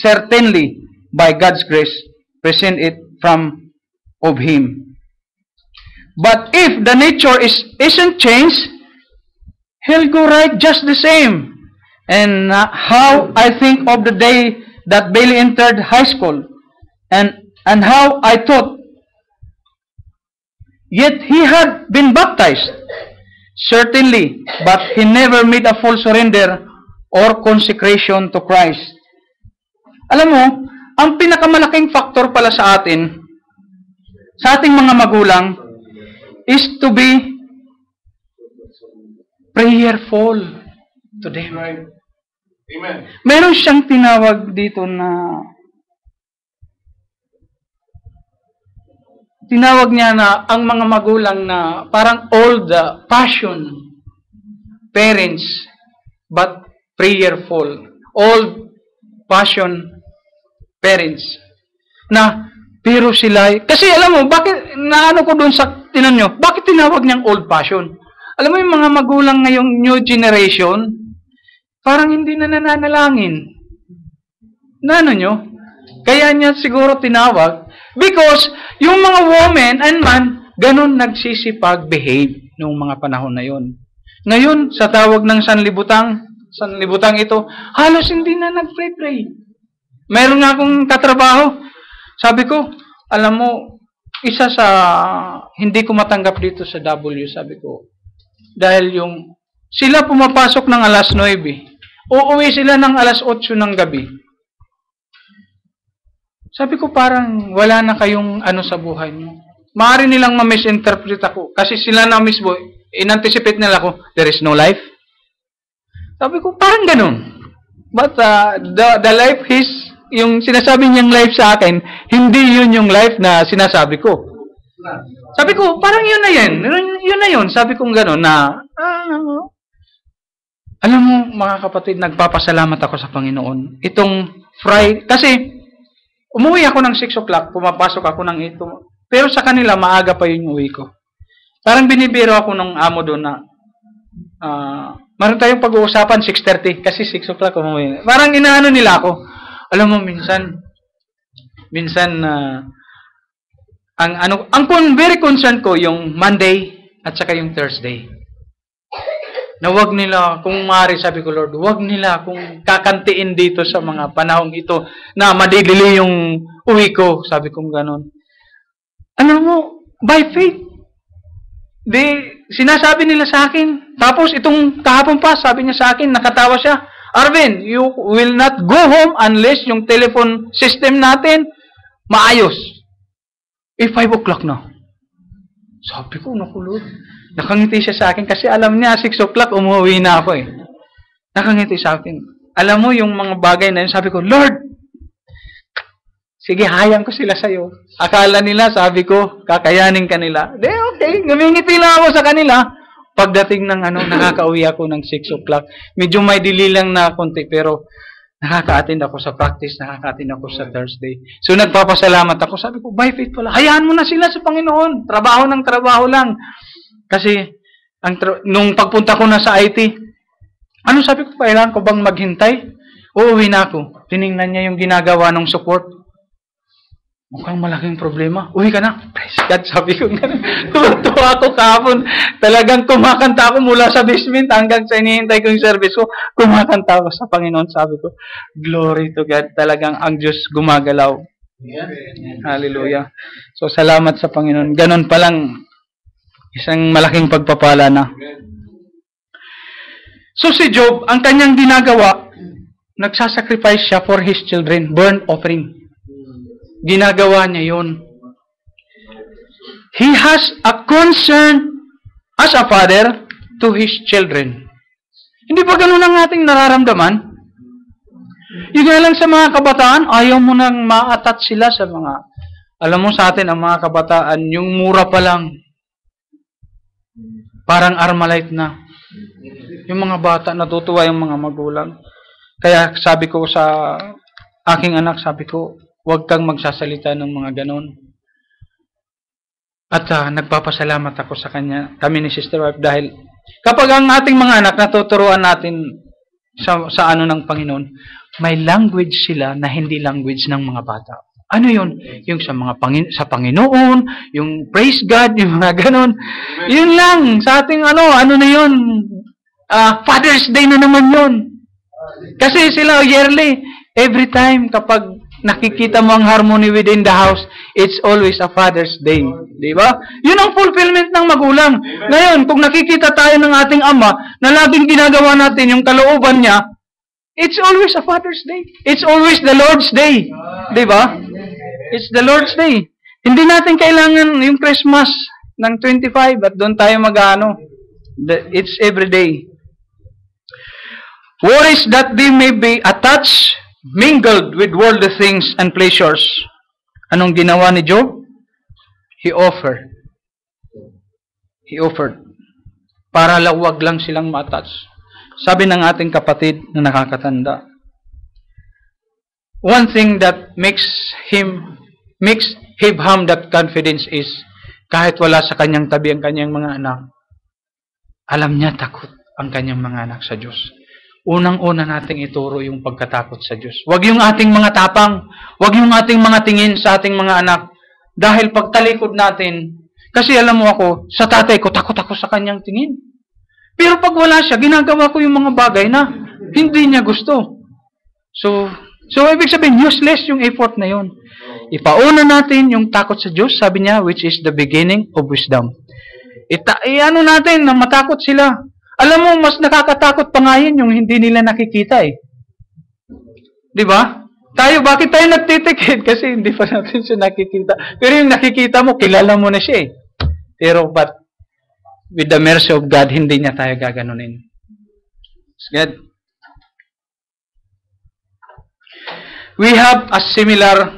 certainly, by God's grace, present it from of him. But if the nature isn't changed, he'll go right just the same. And how I think of the day that Bailey entered high school, and how I thought, yet he had been baptized, certainly, but he never made a full surrender or consecration to Christ. Alam mo, ang pinakamalaking factor pala sa atin, sa ating mga magulang, is to be prayerful to them. Amen. Meron siyang tinawag dito na tinawag niya na ang mga magulang na parang old passion parents but prayerful. Old passion parents. Na pero sila, kasi alam mo, bakit naano ko doon sa tinan nyo, bakit tinawag niyang old passion? Alam mo yung mga magulang ngayong new generation, parang hindi na nananalangin. Nano nyo? Kaya niya siguro tinawag. Because yung mga woman and man, ganun nagsisipag-behave noong mga panahon na yun. Ngayon, sa tawag ng sanlibutang ito, halos hindi na nag-pray-pray. Meron nga akong katrabaho. Sabi ko, alam mo, isa sa hindi ko matanggap dito sa W, sabi ko, dahil yung sila pumapasok ng alas 9. Uuwi sila ng alas 8 ng gabi. Sabi ko parang wala na kayong ano sa buhay niyo. Maaari nilang ma-misinterpret ako. Kasi sila na mismo, in-anticipate nila ako, there is no life. Sabi ko parang ganun. But the life is, yung sinasabi niyang life sa akin, hindi yun yung life na sinasabi ko. Sabi ko, parang yun na yan. Yun na yun. Sabi ko ganun na, alam mo, mga kapatid, nagpapasalamat ako sa Panginoon. Itong Friday, kasi umuwi ako ng 6 o'clock, pumapasok ako ng 8. Pero sa kanila, maaga pa yung uwi ko. Parang binibiro ako ng amo doon na, meron tayong pag-uusapan, 6:30, kasi 6 o'clock umuwi. Parang inaano nila ako. Alam mo, minsan, ang very concerned ko, yung Monday at saka yung Thursday. na wag nila, kung maaari, sabi ko, Lord, wag nila kung kakantiin dito sa mga panahong ito na madidili yung uwi ko. Sabi ko gano'n. Ano mo, by faith. Sinasabi nila sa akin. Tapos itong kahapon pa, sabi niya sa akin, nakatawa siya, Arvin, you will not go home unless yung telephone system natin maayos. 5 o'clock na. Sabi ko, naku Lord. Nakangiti siya sa akin kasi alam niya 6 o'clock umuwi na ako eh. Nakangiti sa akin. Alam mo yung mga bagay na yun, sabi ko, Lord, sige, hayang ko sila sa'yo. Akala nila, sabi ko, kakayanin ka nila. Okay, ngumingiti lang ako sa kanila. Pagdating ng nakakauwi ako ng 6 o'clock. Medyo may dili lang na konti, pero nakaka-attend ako sa practice, nakaka-attend ako sa Thursday. So, nagpapasalamat ako. Sabi ko, by faith pala, hayaan mo na sila sa Panginoon. Trabaho ng trabaho lang. Kasi, nung pagpunta ko na sa IT, sabi ko, kailangan ko bang maghintay? Uuwi na ako. Tiningnan niya yung ginagawa ng support. Mukhang malaking problema. Uwi ka na. Praise God, sabi ko. Tuwa ako kahapon. Talagang kumakanta ako mula sa basement hanggang sa inihintay ko yung service ko. Kumakanta ako sa Panginoon. Sabi ko, glory to God. Talagang ang Diyos gumagalaw. Amen. Hallelujah. So, salamat sa Panginoon. Ganon palang isang malaking pagpapala na. So, si Job, ang kanyang ginagawa, nagsasacrifice siya for his children. Burnt offering. Ginagawa niya yun. He has a concern as a father to his children. Hindi ba ganun ang ating nararamdaman? Yun nga lang sa mga kabataan, ayaw mo nang ma-attach sila sa mga, alam mo sa atin, ang mga kabataan, yung mura pa lang, parang Armalite na. Yung mga bata, natutuwa yung mga magulang. Kaya sabi ko sa aking anak, sabi ko, huwag kang magsasalita ng mga ganon. At nagpapasalamat ako sa kanya, kami ni Sister Wife, dahil kapag ang ating mga anak natuturuan natin sa ng Panginoon, may language sila na hindi language ng mga bata. Ano yun? Yung sa Panginoon, yung praise God, yung mga ganon. Yun lang, sa ating ano na yun? Father's Day na naman yun. Kasi sila yearly, every time kapag nakikita mo ang harmony within the house, it's always a Father's Day. Di ba? Yun ang fulfillment ng magulang. Ngayon, kung nakikita tayo ng ating ama na laging ginagawa natin yung kalooban niya, it's always a Father's Day. It's always the Lord's Day. Di ba? It's the Lord's Day. Hindi natin kailangan yung Christmas ng 25 at doon tayo mag-ano. It's every day. Worries that they may be attached, mingled with worldly things and pleasures. Anong ginawa ni Job? He offered. He offered. Para lawag lang silang ma-attach. Sabi ng ating kapatid na nakakatanda, one thing that makes him have that confidence is, kahit wala sa kanyang tabi ang kanyang mga anak, alam niya takot ang kanyang mga anak sa Diyos. Unang-una nating ituro yung pagkatakot sa Diyos. Huwag yung ating mga tapang, huwag yung ating mga tingin sa ating mga anak. Dahil pagtalikod natin, kasi alam mo ako, sa tatay ko, takot ako sa kanyang tingin. Pero pag wala siya, ginagawa ko yung mga bagay na hindi niya gusto. So ibig sabihin, useless yung effort na yun. Ipauna natin yung takot sa Diyos, sabi niya, which is the beginning of wisdom. Ano natin na matakot sila. Alam mo, mas nakakatakot pa nga yun yung hindi nila nakikita eh. Di ba? Bakit tayo nagtitikid? Kasi hindi pa natin siya nakikita. Pero yung nakikita mo, kilala mo na siya eh. Pero but with the mercy of God, hindi niya tayo gaganunin. It's good. We have a similar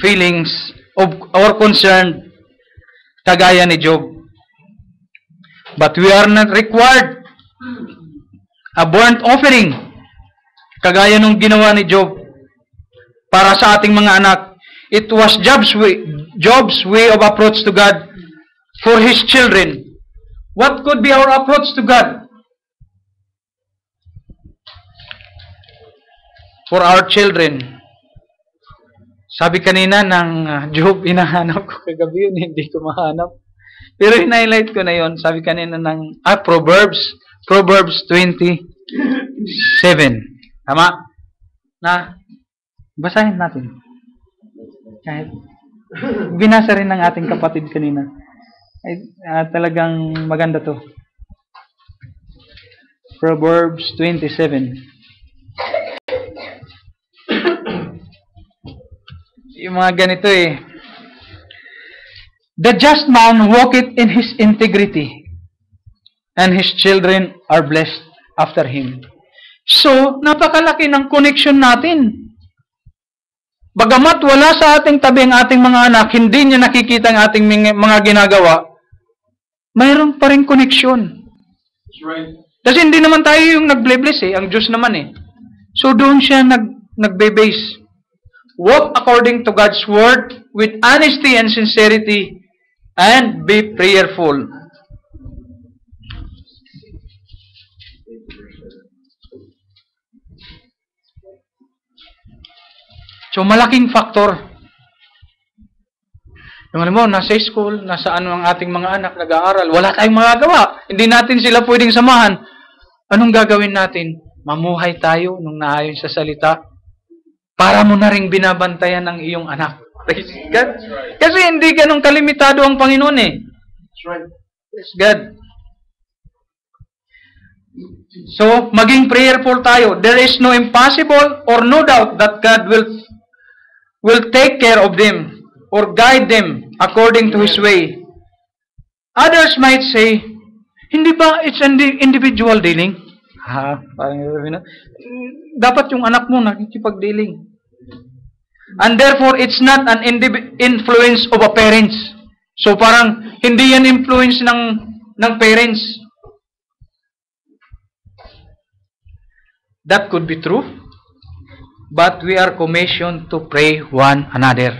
feelings of our concern kagaya ni Job. But we are not required a burnt offering kagaya nung ginawa ni Job para sa ating mga anak. It was Job's way of approach to God for his children. What could be our approach to God? For our children. Sabi kanina ng Job, hinahanap ko kagabi yun, hindi ko mahanap. Pero in-highlight ko na yon. Sabi kanina ng Proverbs Proverbs 27. Tama? Na, basahin natin. Kahit binasa rin ng ating kapatid kanina. Ay, talagang maganda to. Proverbs 27. Yung mga ganito eh. The just man walketh in his integrity, and his children are blessed after him. So, napakalaki ng connection natin. Bagamat wala sa ating tabi ang ating mga anak, hindi niya nakikita ang ating mga ginagawa, mayroon pa rin connection. That's right. Kasi hindi naman tayo yung nag-bless eh, ang Diyos naman eh. So, doon siya nagbe-base. Walk according to God's word with honesty and sincerity, and be prayerful. So, malaking factor. Yung alam mo, nasa school, nasa ano ang ating mga anak nag-aaral, wala tayong magagawa. Hindi natin sila pwedeng samahan. Anong gagawin natin? Mamuhay tayo nung naayon sa salita para mo na rin binabantayan ng iyong anak. Praise God. Kasi hindi ganun kalimitado ang Panginoon eh. That's right. Praise God. So, maging prayerful tayo. There is no impossible or no doubt that God will take care of them or guide them according to His way. Others might say, hindi ba it's an individual dealing? Parang dapat yung anak mo nakikipag-dealing. And therefore, it's not an influence of a parents. So parang hindi yan influence ng parents. That could be true. But we are commissioned to pray one another.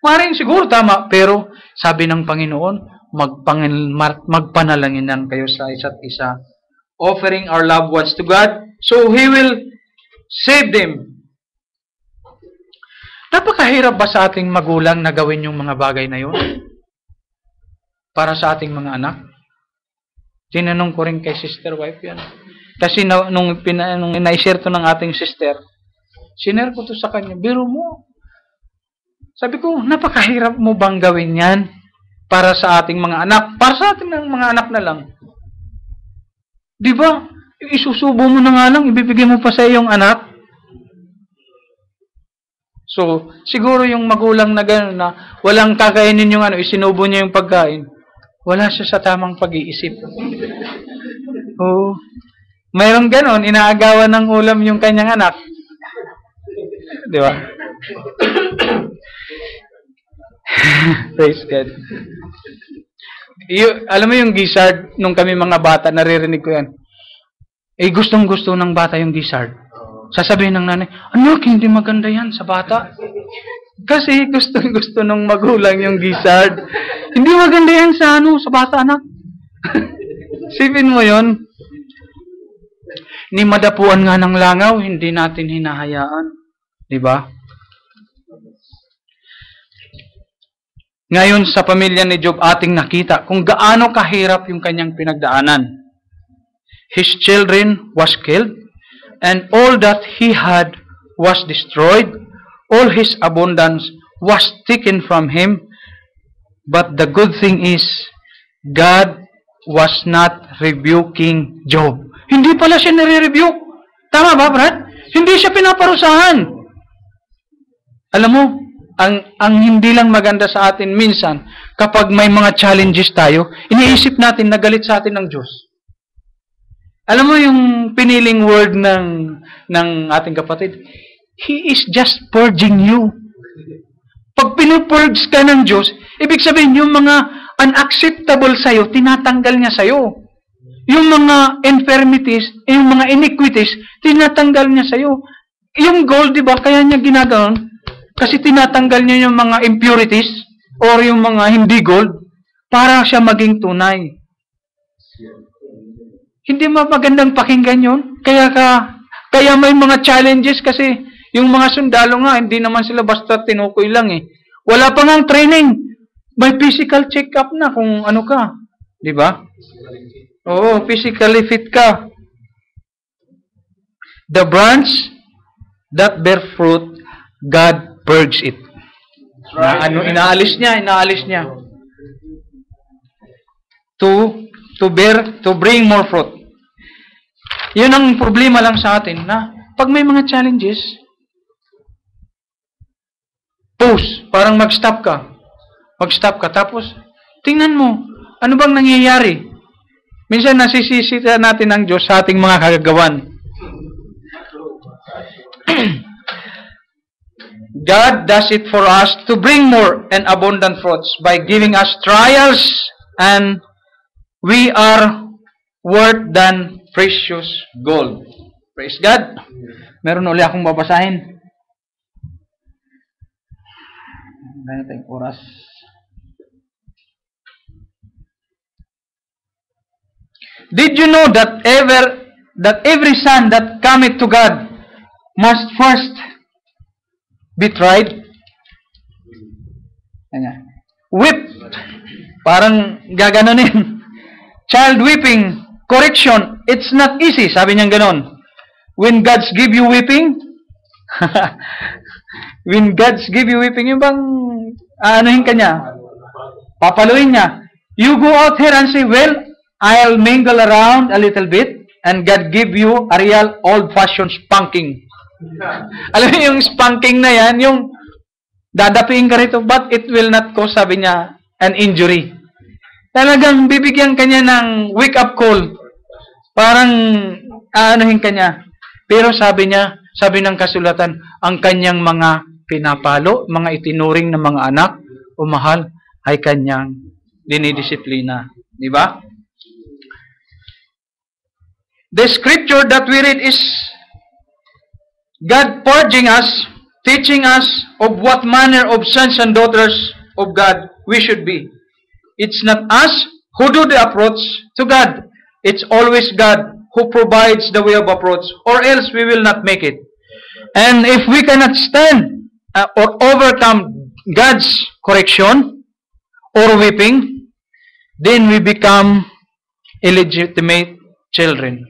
Maring siguro tama, pero sabi ng Panginoon, magpanalanginan kayo sa isa't isa, offering our loved ones to God, so He will save them. Napakahirap ba sa ating magulang na gawin yung mga bagay na yun? Para sa ating mga anak? Tinanong ko rin kay sister wife yan. Kasi nung ina-share to ng ating sister, sinare ko to sa kanya, biro mo. Sabi ko, napakahirap mo bang gawin yan para sa ating mga anak? Para sa ating mga anak na lang. Di ba? Isusubo mo na nga lang, ibibigay mo pa sa iyong anak. So, siguro yung magulang na gano'n na walang kakainin yung isinubo niya yung pagkain, wala siya sa tamang pag-iisip. Oo. Mayroong gano'n, inaagawan ng ulam yung kanyang anak. Di ba? Praise God. Alam mo yung gizzard, nung kami mga bata, naririnig ko yan. Gustong-gusto ng bata yung gizzard. Sasabihin ng nanay, anak, hindi maganda yan sa bata. Kasi gustong-gusto ng magulang yung gizzard. Hindi maganda yan sa bata, anak. Sipin mo yon. Ni madapuan nga ng langaw, hindi natin hinahayaan. Diba? Ngayon sa pamilya ni Job, ating nakita kung gaano kahirap yung kanyang pinagdaanan. His children was killed, and all that he had was destroyed. All his abundance was taken from him. But the good thing is, God was not rebuking Job. Hindi pala siya nare-rebuke. Tama ba, Brad? Hindi siya pinaparusahan. Alam mo, ang hindi lang maganda sa atin minsan, kapag may mga challenges tayo, iniisip natin na galit sa atin ng Diyos. Alam mo yung piniling word ng ating kapatid, He is just purging you. Pag pinupurge ka ng Diyos, ibig sabihin yung mga unacceptable sa'yo, tinatanggal niya sa'yo. Yung mga infirmities, yung mga iniquities, tinatanggal niya sa'yo. Yung gold, di ba, kaya niya ginagawa? Kasi tinatanggal niya yung mga impurities or yung mga hindi gold para siya maging tunay. Hindi magandang pakinggan yun. Kaya may mga challenges kasi yung mga sundalo nga, hindi naman sila basta tinukoy lang eh. Wala pa nga training. May physical check-up na kung ano ka. Di ba? Oo, physically fit ka. The branch that bear fruit, God purges it. Na, inaalis niya. To bring more fruit. Yun ang problema lang sa atin, na pag may mga challenges, parang mag-stop ka. Tapos, tingnan mo, ano bang nangyayari? Minsan nasisisita natin ang Diyos sa ating mga kagagawan. God does it for us to bring more and abundant fruits by giving us trials, and we are worth than precious gold. Praise God. Meron uli akong babasahin. Ganyan tayong oras. Did you know that every son that cometh to God must first be tried? Whipped. Parang gaganunin. Child whipping, correction, it's not easy. Sabi niyang ganon. When God's give you whipping, yung bang, anuhin ka niya? Papaluin niya. You go out here and say, well, I'll mingle around a little bit, and God give you a real old-fashioned spanking. Alam mo yung spanking na yan, yung dadapiin ka rito, but it will not cause, sabi niya, an injury. Talagang bibigyan ka niya ng wake-up call. Parang aanuhin ka niya. Pero sabi niya, sabi ng kasulatan, ang kanyang mga pinapalo, mga itinuring na mga anak o mahal, ay kanyang dinidisiplina. Di ba? The scripture that we read is God purging us, teaching us of what manner of sons and daughters of God we should be. It's not us who do the approach to God. It's always God who provides the way of approach, or else we will not make it. And if we cannot stand or overcome God's correction or whipping, then we become illegitimate children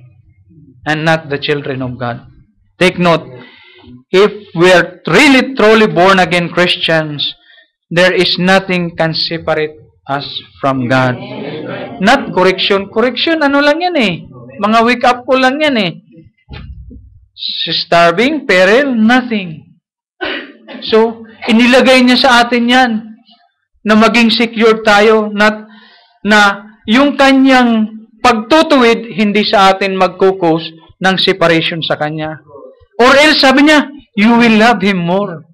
and not the children of God. Take note, if we are really truly born again Christians, there is nothing can separate us from God. Not correction. Correction, ano lang yan eh. Mga wake up ko lang yan eh. Starving, peril, nothing. So, inilagay niya sa atin yan na maging secure tayo, na yung kanyang pagtutuwid hindi sa atin magkukos ng separation sa kanya. Or else, sabi niya, you will love Him more.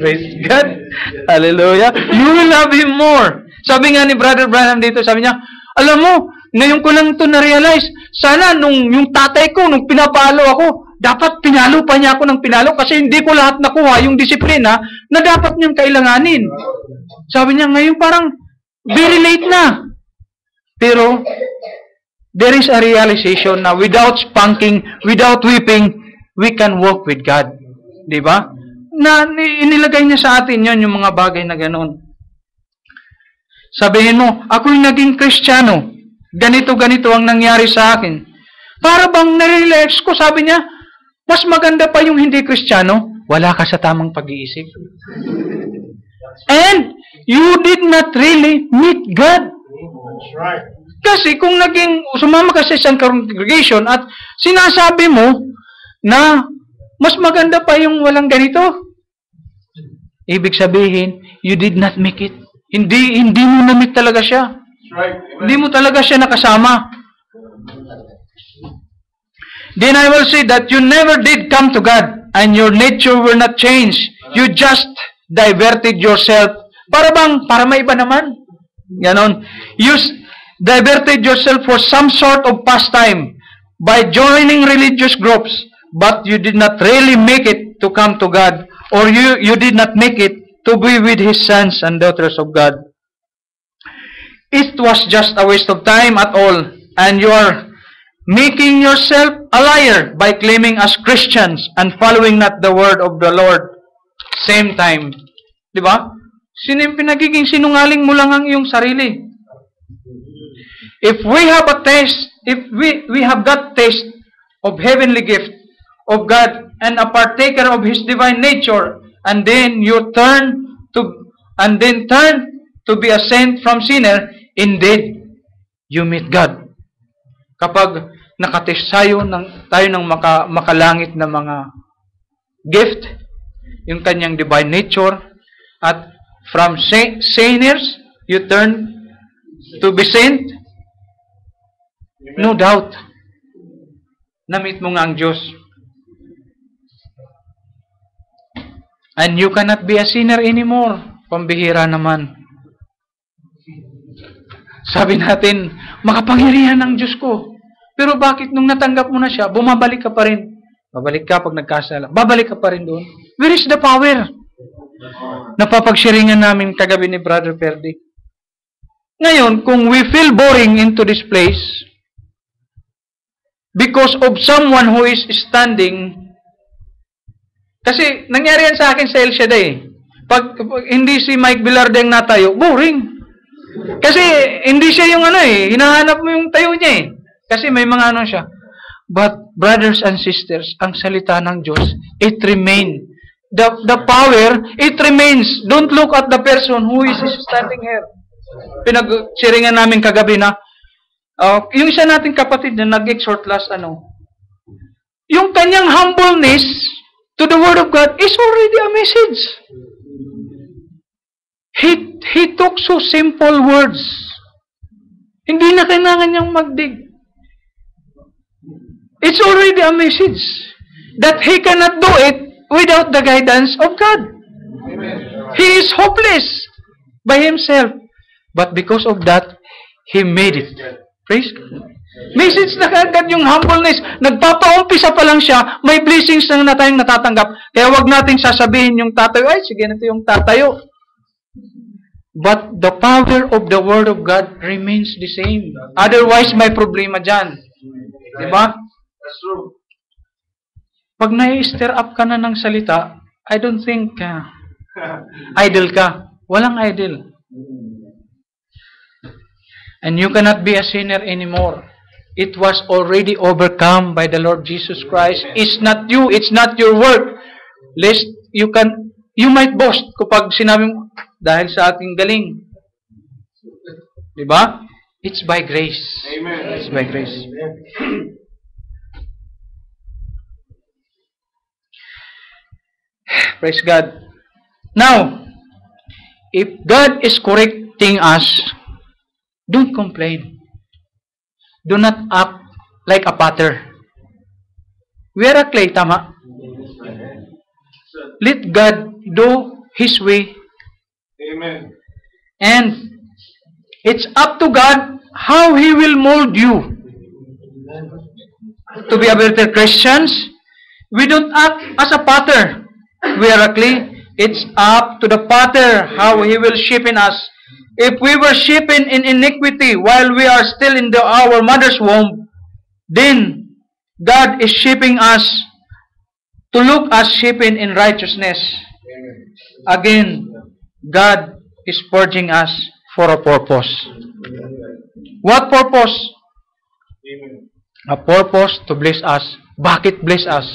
Praise God. Hallelujah. You will love Him more. Sabi nga ni Brother Branham dito, sabi niya, alam mo, ngayon ko lang ito na-realize, sana yung tatay ko, nung pinapalo ako, dapat pinalo pa niya ako ng pinalo kasi hindi ko lahat nakuha yung disiplina na dapat niyang kailanganin. Sabi niya, ngayon parang very late na. Pero, there is a realization na without spanking, without whipping, we can walk with God. Diba? Na inilagay niya sa atin yon, yung mga bagay na ganoon. Sabihin mo, ako yung naging Kristiyano. Ganito-ganito ang nangyari sa akin. Para bang nare-relax ko, sabi niya, mas maganda pa yung hindi Kristiyano, wala ka sa tamang pag-iisip. And you did not really meet God. That's right. Kasi kung sumama ka sa isang congregation at sinasabi mo na mas maganda pa yung walang ganito, ibig sabihin, you did not make it. Hindi mo na-meet talaga siya. That's right. Hindi mo talaga siya nakasama. Then I will say that you never did come to God and your nature will not change. You just diverted yourself. Para may iba naman. Ganon. You diverted yourself for some sort of pastime by joining religious groups, but you did not really make it to come to God, or you did not make it to be with His sons and daughters of God. It was just a waste of time at all, and you are making yourself a liar by claiming as Christians and following not the word of the Lord. Same time. Di ba? Pinagiging sinungaling mo lang ang iyong sarili. If we have a taste, if we have that taste of heavenly gift of God and a partaker of His divine nature, and then you turn to be a saint from sinner, indeed, you meet God. Kapag nakatest tayo ng makalangit na mga gift, yung kanyang divine nature, at from sinners, you turn to be saint, no doubt, na-meet mo nga ang Diyos. And you cannot be a sinner anymore. Pambihira naman. Sabi natin, makapangyarihan ng Diyos ko. Pero bakit nung natanggap mo na siya, bumabalik ka pa rin? Babalik ka pag nagkasala. Babalik ka pa rin doon. Where is the power? Napapag-sharingan namin kagabi ni Brother Ferdy. Ngayon, kung we feel boring into this place, because of someone who is standing, kasi nangyari yan sa akin sa El Shaddai. Pag hindi si Mike Bilarde ang natayo, boring. Kasi hindi siya yung hinahanap mo yung tayo niya . Kasi may mga siya. But brothers and sisters, ang salita ng Diyos, it remains. The power, it remains. Don't look at the person who is standing here. Pinag-sharingan namin kagabi na, yung isa nating kapatid na nag-exhort last yung kanyang humbleness to the Word of God is already a message. He took so simple words. Hindi na kailangan niyang magdig. It's already a message that he cannot do it without the guidance of God. Amen. He is hopeless by himself. But because of that, he made it. Praise God. Message na kagad yung humbleness. Nagpapaumpisa pa lang siya, may blessings na tayong natatanggap. Kaya wag nating sasabihin yung tatayo, ay sige na ito yung tatayo. But the power of the Word of God remains the same. Otherwise, may problema dyan. Diba? That's true. Pag nai-stir up ka na ng salita, I don't think idle ka. Walang idle. And you cannot be a sinner anymore. It was already overcome by the Lord Jesus Christ. It's not you. It's not your work. Lest you might boast kapag sinabi mo, dahil sa ating galing. Diba? It's by grace. Amen. It's by grace. Praise God. Now, if God is correcting us, don't complain. Do not act like a potter. We are a clay, tama? Let God do His way. Amen. And it's up to God how He will mold you to be a better Christians. We don't act as a potter. We are a clay. It's up to the potter how he will shape in us. If we were shapen in iniquity while we are still in our mother's womb, then God is shaping us to look as shapen in righteousness. Again, God is purging us for a purpose. What purpose? Amen. A purpose to bless us. Bakit bless us?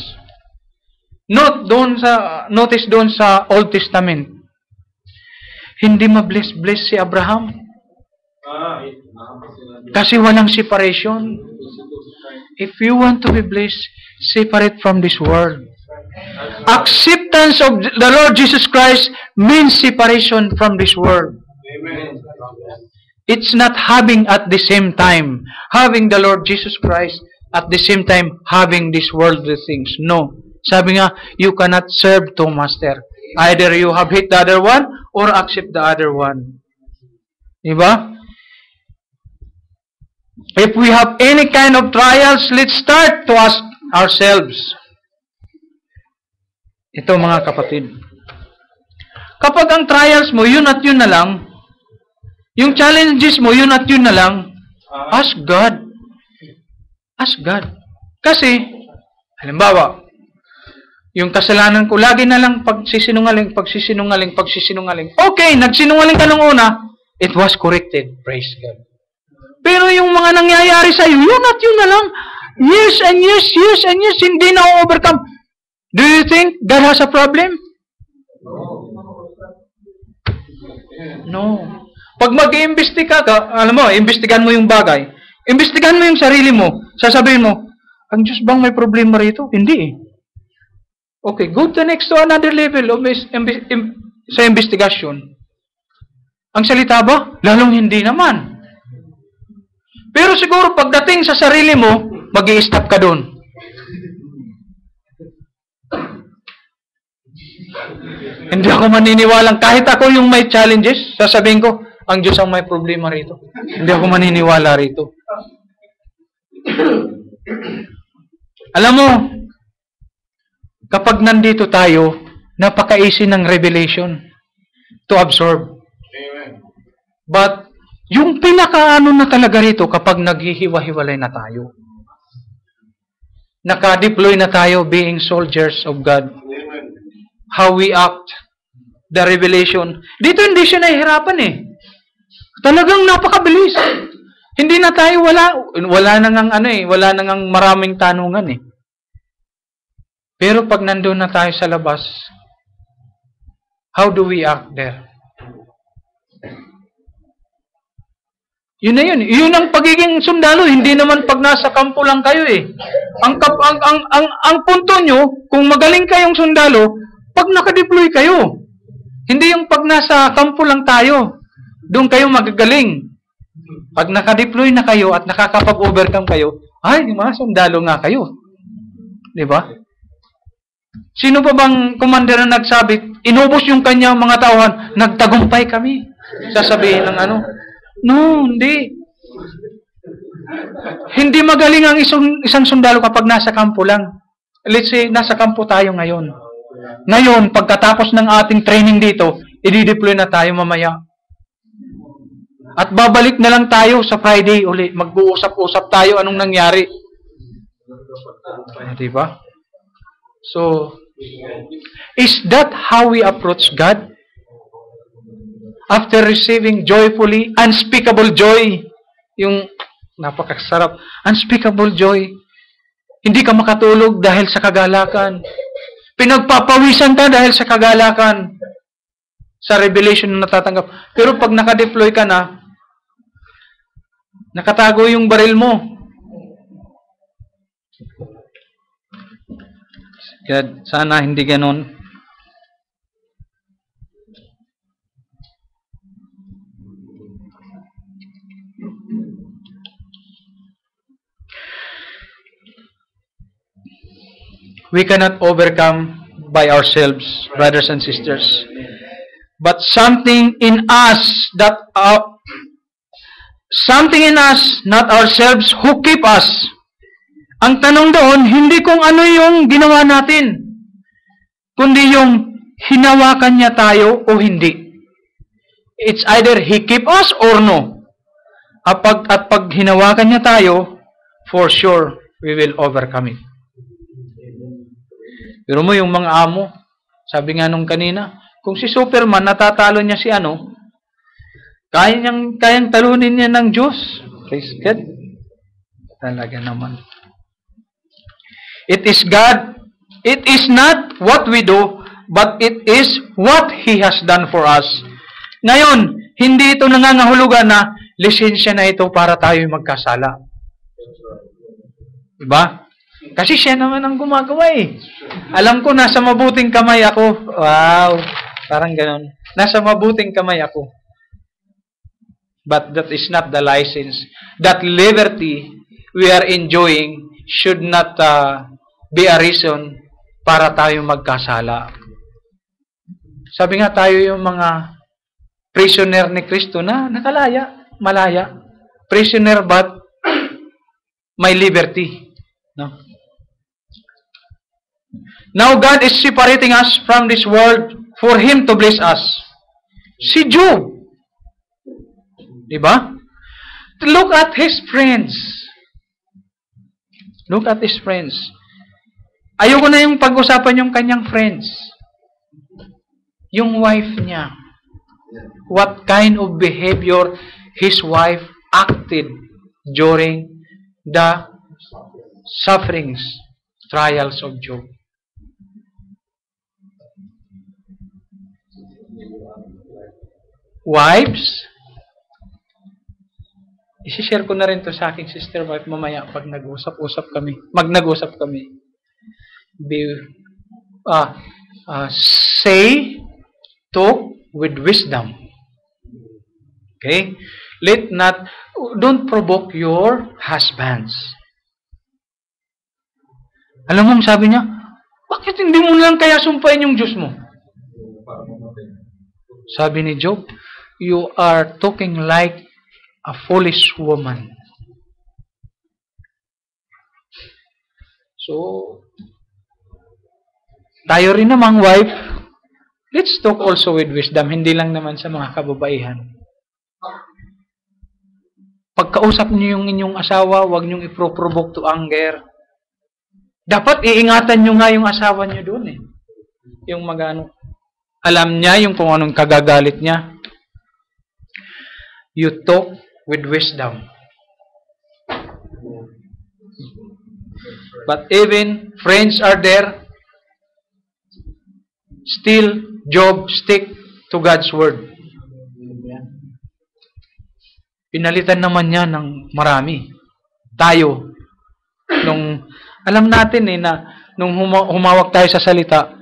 Notice doon sa Old Testament. Hindi ma-bless si Abraham. Kasi walang separation. If you want to be blessed, separate from this world. Acceptance of the Lord Jesus Christ means separation from this world. Amen. It's not having at the same time, having the Lord Jesus Christ at the same time having these worldly things. No. Sabi nga, you cannot serve two masters. Either you have hate the other one or accept the other one. Diba? If we have any kind of trials, let's start to ask ourselves. Ito mga kapatid. Kapag ang trials mo, yun at yun na lang, yung challenges mo, yun at yun na lang, ask God. Ask God. Kasi, halimbawa, yung kasalanan ko, lagi na lang pagsisinungaling. Okay, nagsinungaling ka nung una, it was corrected. Praise God. Pero yung mga nangyayari sa'yo, yun at yun na lang. Years and years, hindi na overcome. Do you think God has a problem? No. Pag mag-iimbestiga ka, alam mo, imbestigahan mo yung bagay. Imbestigahan mo yung sarili mo. Sasabihin mo, ang Diyos bang may problema rito? Hindi eh. Okay, go to another level of sa investigasyon. Ang salita ba? Lalong hindi naman. Pero siguro pagdating sa sarili mo, mag-i-stop ka doon. Hindi ako maniniwalang, kahit ako yung may challenges, sasabihin ko, ang Diyos ang may problema rito. Hindi ako maniniwala rito. Alam mo, kapag nandito tayo, napaka-easy ng revelation to absorb. Amen. But, yung pinakaano na talaga rito kapag naghihiwa-hiwalay na tayo. Naka-deploy na tayo being soldiers of God. Amen. How we act, the revelation. Dito hindi siya nahihirapan eh. Talagang napakabilis. Hindi na tayo wala nang wala nang maraming tanungan eh. Pero pag nandoon na tayo sa labas, how do we act there? Yun na yun. Yun ang pagiging sundalo. Hindi naman pag nasa kampo lang kayo eh. Ang punto nyo, kung magaling kayong sundalo, pag nakadeploy kayo. Hindi yung pag nasa kampo lang tayo. Doon kayo magagaling. Pag nakadeploy na kayo at nakakapag-overcome kayo, ay, mga sundalo nga kayo. Di ba? Sino pa bang commander na nagsabi, inubos yung kanyang mga tauhan, nagtagumpay kami. Sasabihin ng ano? No, hindi. Hindi magaling ang isang sundalo kapag nasa kampo lang. Let's say, nasa kampo tayo ngayon. Ngayon, pagkatapos ng ating training dito, i-deploy na tayo mamaya. At babalik na lang tayo sa Friday uli. Mag-uusap-usap tayo anong nangyari. Diba? So, is that how we approach God? After receiving joyfully, unspeakable joy, yung napakasarap, unspeakable joy, hindi ka makatulog dahil sa kagalakan. Pinagpapawisan ka dahil sa kagalakan, sa revelation na natatanggap. Pero pag nakadeploy ka na, nakatago yung baril mo. God, sana hindi ganon. We cannot overcome by ourselves, brothers and sisters. But something in us, not ourselves, who keep us. Ang tanong doon, hindi kung ano yung ginawa natin, kundi yung hinawakan niya tayo o hindi. It's either He keep us or no. At pag hinawakan niya tayo, for sure, we will overcome it. Pero mo yung mga amo, sabi nga nung kanina, kung si Superman natatalo niya si ano, kayang talunin niya ng Diyos. Praise God. Talaga naman. It is God. It is not what we do, but it is what He has done for us. Ngayon, hindi ito nangangahulugan na lisensya na ito para tayo magkasala. Diba? Kasi siya naman ang gumagawa eh. Alam ko, nasa mabuting kamay ako. Wow! Parang ganon. Nasa mabuting kamay ako. But that is not the license. That liberty we are enjoying should not be a reason para tayo magkasala. Sabi nga tayo yung mga prisoner ni Kristo na nakalaya, malaya. Prisoner but may liberty. No? Now God is separating us from this world for Him to bless us. Si Job. Diba? Look at his friends. Look at his friends. Ayoko na yung pag-usapan yung kanyang friends. Yung wife niya. What kind of behavior his wife acted during the sufferings, trials of Job. Wives, isi-share ko na rin to sa aking sister wife mamaya pag nag-usap-usap kami. Nag-usap kami. Say, talk with wisdom. Okay? Don't provoke your husbands. Alam mo, sabi niya, bakit hindi mo lang kaya sumpain yung Diyos mo? Sabi ni Job, you are talking like a foolish woman. So, tayo rin namang wife, let's talk also with wisdom, hindi lang naman sa mga kababaihan. Pagkausap niyo yung inyong asawa, huwag niyong ipro-provoke to anger. Dapat iingatan niyo nga yung asawa niyo doon eh. Yung alam niya yung kung anong kagagalit niya. You talk with wisdom. But even friends are there, still Job stick to God's word. Pinalitan naman niya ng marami. Tayo, alam natin na nung humawak tayo sa salita,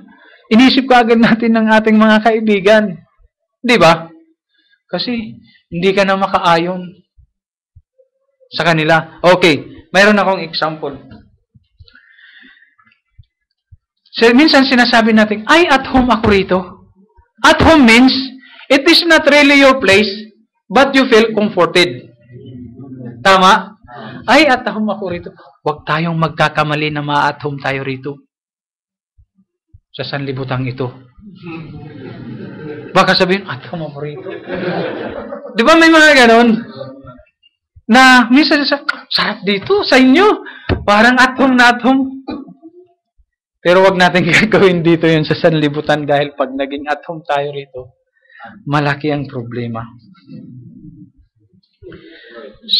inisip kaagad natin ng ating mga kaibigan. Di ba? Kasi hindi ka na makaayon sa kanila. Okay, mayroon akong example. So, minsan sinasabi natin, at home ako rito. At home means, it is not really your place, but you feel comforted. Tama? At home ako rito. Huwag tayong magkakamali na ma-at home tayo rito. Sa sanlibutang ito. Baka sabihin, at home ako rito. Di ba may mga ganon? Na minsan sarap dito sa inyo. Parang at home na at home. Pero wag natin gagawin dito yun sa sanlibutan dahil pag naging at home tayo rito, malaki ang problema.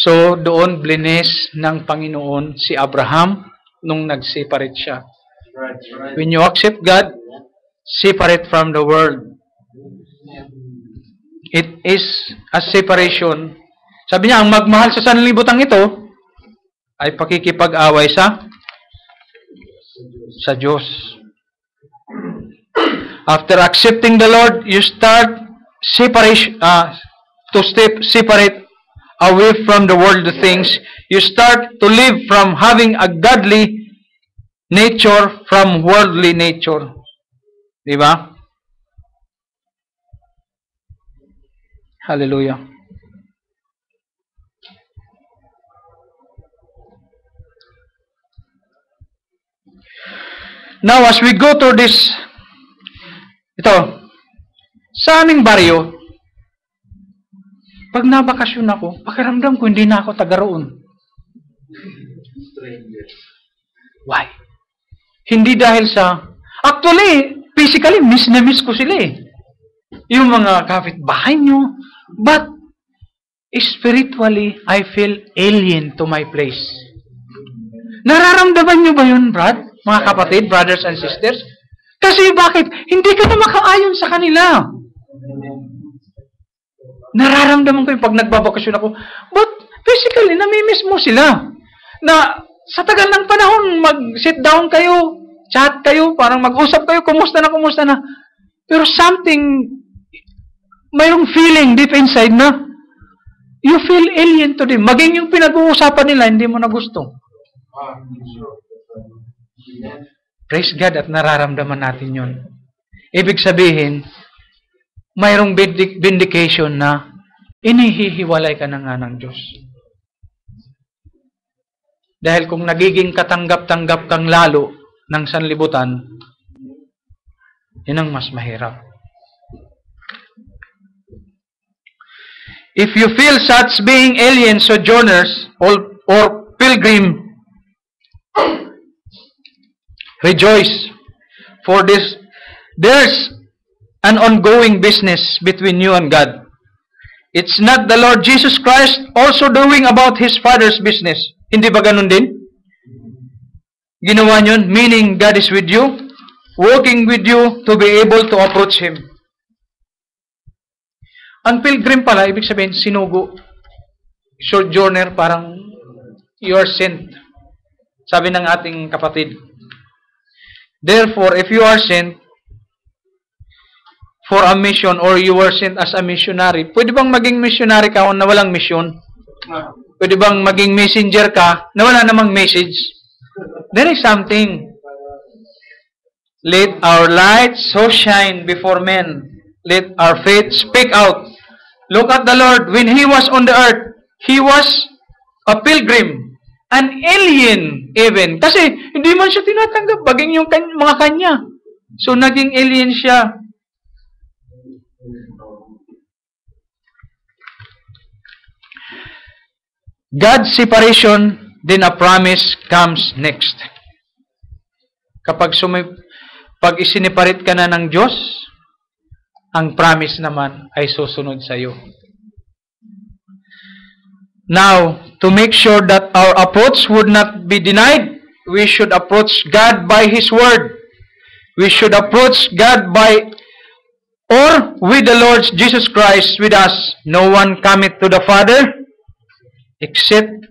So, doon blines ng Panginoon si Abraham nung nag-separate siya. When you accept God, separate from the world. It is a separation. Sabi niya, ang magmahal sa sanlibutang ito ay pakikipag-away sa Diyos. After accepting the Lord, you start separate away from the worldly things. You start to live from having a godly nature from worldly nature. Di ba? Hallelujah. Now, as we go through this, sa aming baryo, pag nabakasyon ako, pakiramdam ko hindi na ako taga roon. Why? Hindi dahil actually, physically, miss na miss ko sila eh. Yung mga kapitbahay nyo, but spiritually, I feel alien to my place. Nararamdaman nyo ba yun, Brad? Mga kapatid, brothers and sisters? Kasi bakit? Hindi ka na makaayon sa kanila. Nararamdaman ko yung pag nagbabakasyon ako, but physically, namimiss mo sila. Na sa tagal ng panahon, mag-sit down kayo, chat kayo, parang mag-usap kayo, kumusta na. Pero something, mayroong feeling deep inside na, you feel alien to them. Maging yung pinag-uusapan nila, hindi mo na gusto. Praise God at nararamdaman natin yun. Ibig sabihin, mayroong vindication na inihihiwalay ka na nga ng Diyos. Dahil kung nagiging katanggap-tanggap kang lalo ng sanlibutan, yun ang mas mahirap. If you feel such being alien sojourners or pilgrim, rejoice, for there's an ongoing business between you and God. It's not the Lord Jesus Christ also doing about His Father's business. Hindi ba ganun din? Ginawa yun, meaning God is with you, working with you to be able to approach Him. Ang pilgrim pala, ibig sabihin, sinugo. Sojourner, parang you are sent. Sabi ng ating kapatid. Therefore, if you are sent for a mission or you were sent as a missionary, pwede bang maging missionary ka na walang mission? Pwede bang maging messenger ka na wala namang message? There is something. Let our light so shine before men. Let our faith speak out. Look at the Lord. When He was on the earth, He was a pilgrim. An alien even. Kasi hindi man siya tinatanggap. Baging yung mga kanya. So naging alien siya. God's separation, then a promise comes next. Kapag pag isiniparit ka na ng Diyos, ang promise naman ay susunod sa iyo. Now, to make sure that our approach would not be denied, we should approach God by His Word. We should approach God by or with the Lord Jesus Christ with us. No one cometh to the Father except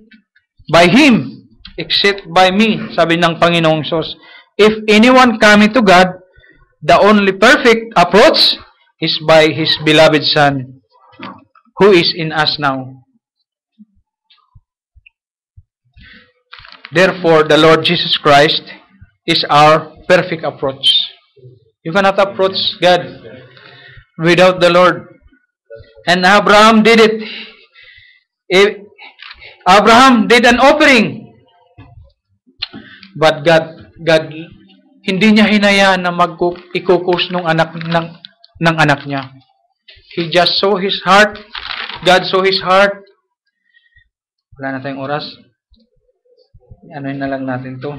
by Him, except by me, sabi ng Panginoong Sos. If anyone cometh to God, the only perfect approach is by His beloved Son, who is in us now. Therefore, the Lord Jesus Christ is our perfect approach. You cannot approach God without the Lord. And Abraham did it. Abraham did an offering. But God hindi niya hinayaan na ikukus ng anak niya. He just saw his heart. God saw his heart. Wala na tayong oras. Anoin na lang natin to.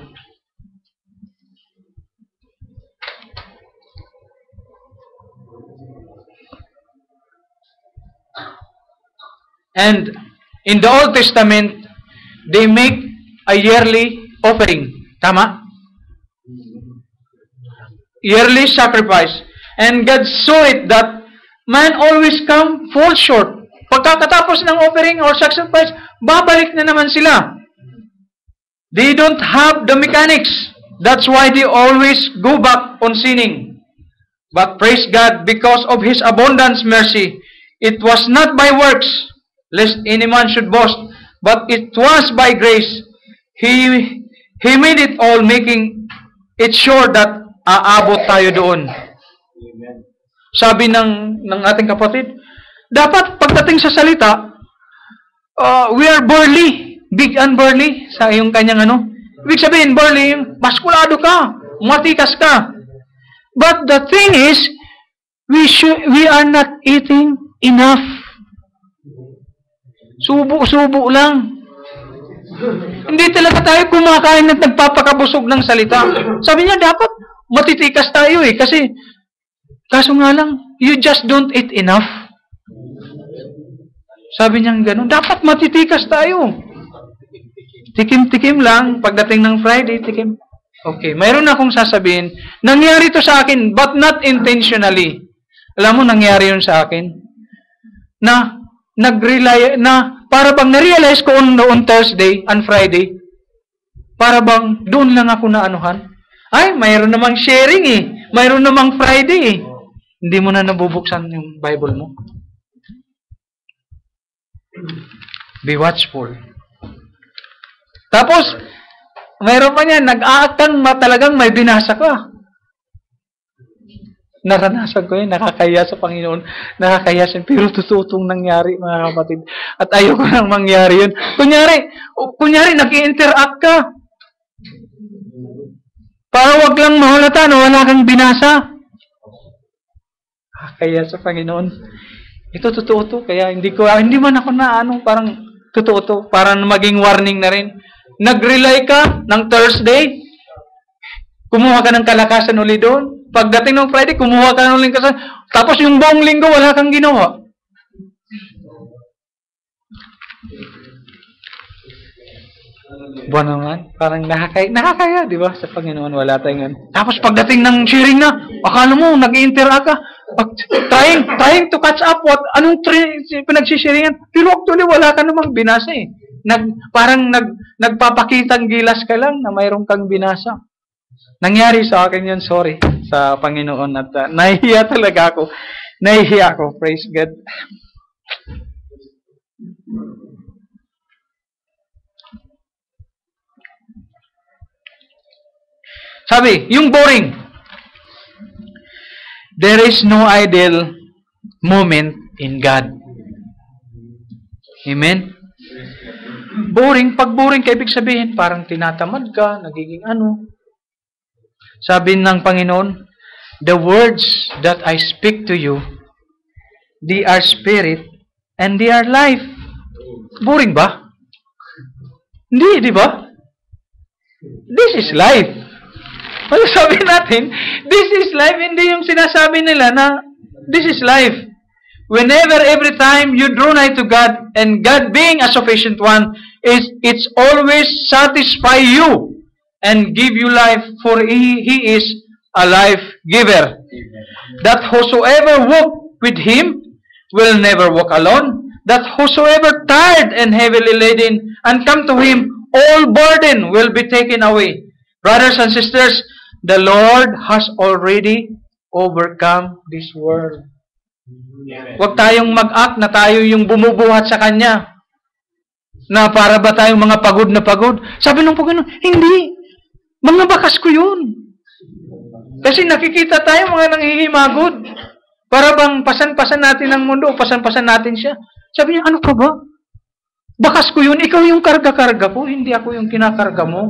And in the Old Testament, they make a yearly offering. Tama? Yearly sacrifice. And God saw it that man always fall short. Pagkatapos ng offering or sacrifice, babalik na naman sila. They don't have the mechanics. That's why they always go back on sinning. But praise God, because of His abundant mercy, it was not by works, lest any man should boast, but it was by grace. He made it all, making it sure that aabot tayo doon. Amen. Sabi ng ating kapatid, dapat pagdating sa salita, we are burly. Big and burly sa iyong kanyang ano. Ibig sabihin, burly, maskulado ka, matikas ka. But the thing is, we are not eating enough. Subo-subo lang. Hindi talaga tayo kumakain at nagpapakabusog ng salita. Sabi niya, dapat matitikas tayo kasi kaso nga lang, you just don't eat enough. Sabi niya gano'n, dapat matitikas tayo. Tikim-tikim lang, pagdating ng Friday, tikim. Okay, mayroon akong sasabihin, nangyari to sa akin, but not intentionally. Alam mo, nangyari yun sa akin. Na para bang na-realize ko on Thursday and Friday, para bang doon lang ako na anuhan. Ay, mayroon namang sharing mayroon namang Friday Hindi mo na nabubuksan yung Bible mo. Be watchful. Tapos, mayroon pa niya, nag-aaktan talagang may binasa ka. Naranasan ko yun, nakakaya sa Panginoon, nakakaya siya, pero totoo itong nangyari, mga kapatid. At ayoko nang mangyari yun. Kunyari, nag-i-interact ka. Para wag lang mahalata na wala kang binasa. Nakakaya sa Panginoon. Ito totoo to, kaya hindi man ako na parang totoo to, para maging warning na rin. Nag-rely ka ng Thursday, kumuha ka ng kalakasan uli doon. Pagdating ng Friday, kumuha ka ng kalakasan. Tapos yung buong linggo, wala kang ginawa. Buwan naman, parang nakakaya, di ba? Sa Panginoon, wala tayong Tapos pagdating ng sharing na, akala mo, nag-i-interact ka, trying to catch up anong pinagsisharingan. Pero actually, wala ka namang binasa eh. Nagpapakitang gilas ka lang na mayroon kang binasa. Nangyari sa akin yun, sorry, sa Panginoon. At nahihiya talaga ako. Nahihiya ako, praise God. Sabi, yung boring. There is no ideal moment in God. Amen? Boring. Pag boring, ibig sabihin, parang tinatamad ka, nagiging ano. Sabi ng Panginoon, the words that I speak to you, they are spirit and they are life. Boring ba? Hindi, di ba? This is life. Ano sabi natin? This is life. Hindi yung sinasabi nila na this is life. Whenever, every time you draw nigh to God, and God being a sufficient one, it's always satisfy you and give you life, for He is a life giver. That whosoever walk with Him will never walk alone. That whosoever tired and heavily laden and come to Him, all burden will be taken away. Brothers and sisters, the Lord has already overcome this world. Huwag tayong mag-act na tayo yung bumubuhat sa Kanya. Na para ba tayong mga pagod na pagod? Sabi ng Panginoon, hindi. Mga bakas ko yun. Kasi nakikita tayo mga nanghihimagod. Para bang pasan-pasan natin ang mundo, pasan-pasan natin siya. Sabi niya, ano ka ba? Bakas ko yun. Ikaw yung karga-karga ko, hindi ako yung kinakarga mo.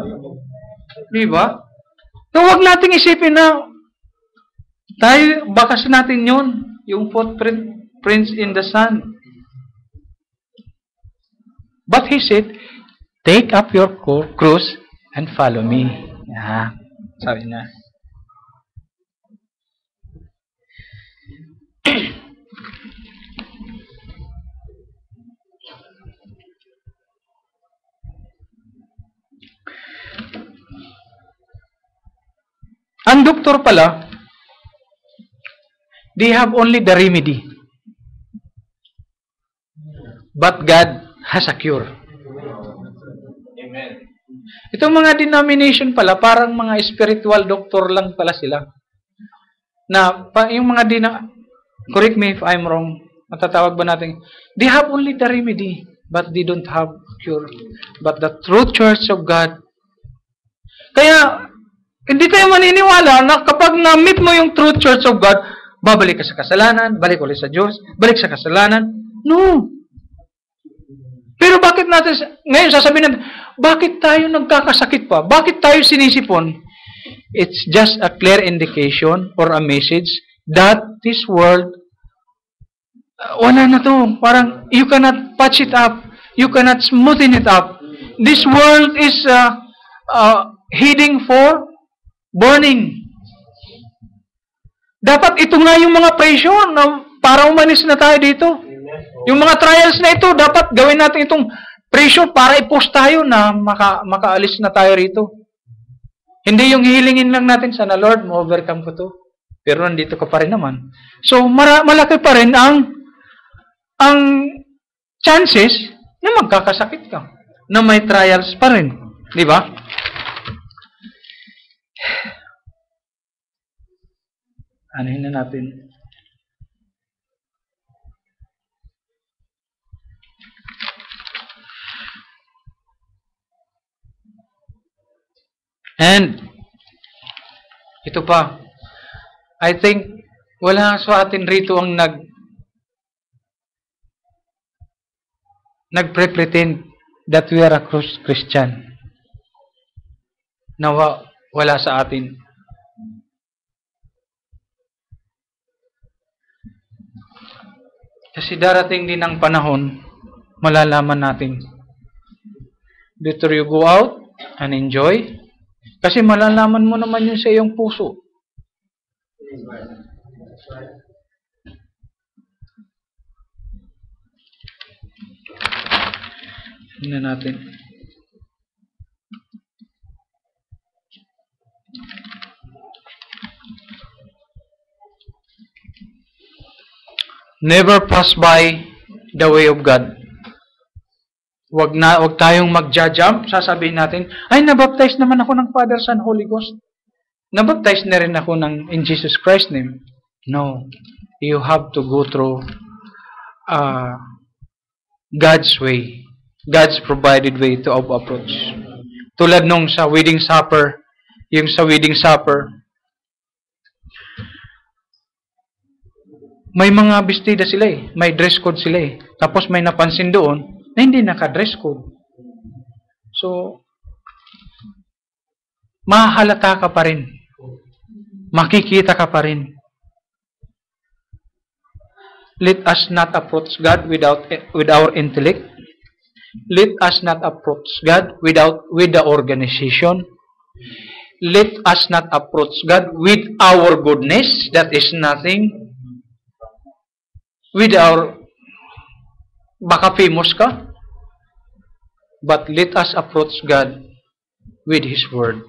Di ba? So, huwag nating isipin na tayo, bakas natin yun. Yung footprints in the sand. But He said, take up your cross and follow me. Sabi na. Ang doktor pala, they have only the remedy. But God has a cure. Amen. Itong mga denomination pala, parang mga spiritual doctor lang pala sila. Yung mga correct me if I'm wrong, matatawag ba natin, they have only the remedy, but they don't have cure. But the true church of God, kaya, hindi tayo maniniwala na kapag na-meet mo yung true church of God, babalik ka sa kasalanan, balik ulit sa Diyos, balik sa kasalanan. No. Pero bakit natin, ngayon sasabihin natin, bakit tayo nagkakasakit pa? Bakit tayo sinisipon? It's just a clear indication or a message that this world, wala na to. Parang, you cannot patch it up. You cannot smoothen it up. This world is heading for burning. Dapat ito nga yung mga presyo na para umalis na tayo dito. Yung mga trials na ito, dapat gawin natin itong presyo para i-post tayo na makaalis na tayo rito. Hindi yung hihilingin lang natin, sana Lord, ma-overcome ko to. Pero nandito ka pa rin naman. So, malaki pa rin ang chances na magkakasakit ka. Na may trials pa rin. Di ba? Anuhin na natin. And, ito pa, I think, wala sa atin rito ang nagpre-pretend that we are a Christian. Na wala sa atin. Kasi darating din ang panahon, malalaman natin. Better you go out and enjoy. Kasi malalaman mo naman yun sa iyong puso. Tingnan natin. Never pass by the way of God. Wag tayong mag-jump. Sasabihin natin, ay, nabaptize naman ako ng Father, Son, Holy Ghost. Nabaptize na rin ako in Jesus Christ's name. No. You have to go through God's way. God's provided way to approach. Tulad nung sa wedding supper, yung sa wedding supper, may mga bestida sila eh. May dress code sila eh. Tapos may napansin doon na hindi naka-dress code. So, mahalata ka pa rin. Makikita ka pa rin. Let us not approach God with our intellect. Let us not approach God with the organization. Let us not approach God with our goodness. That is nothing. With our, baka famous ka. But let us approach God with His Word.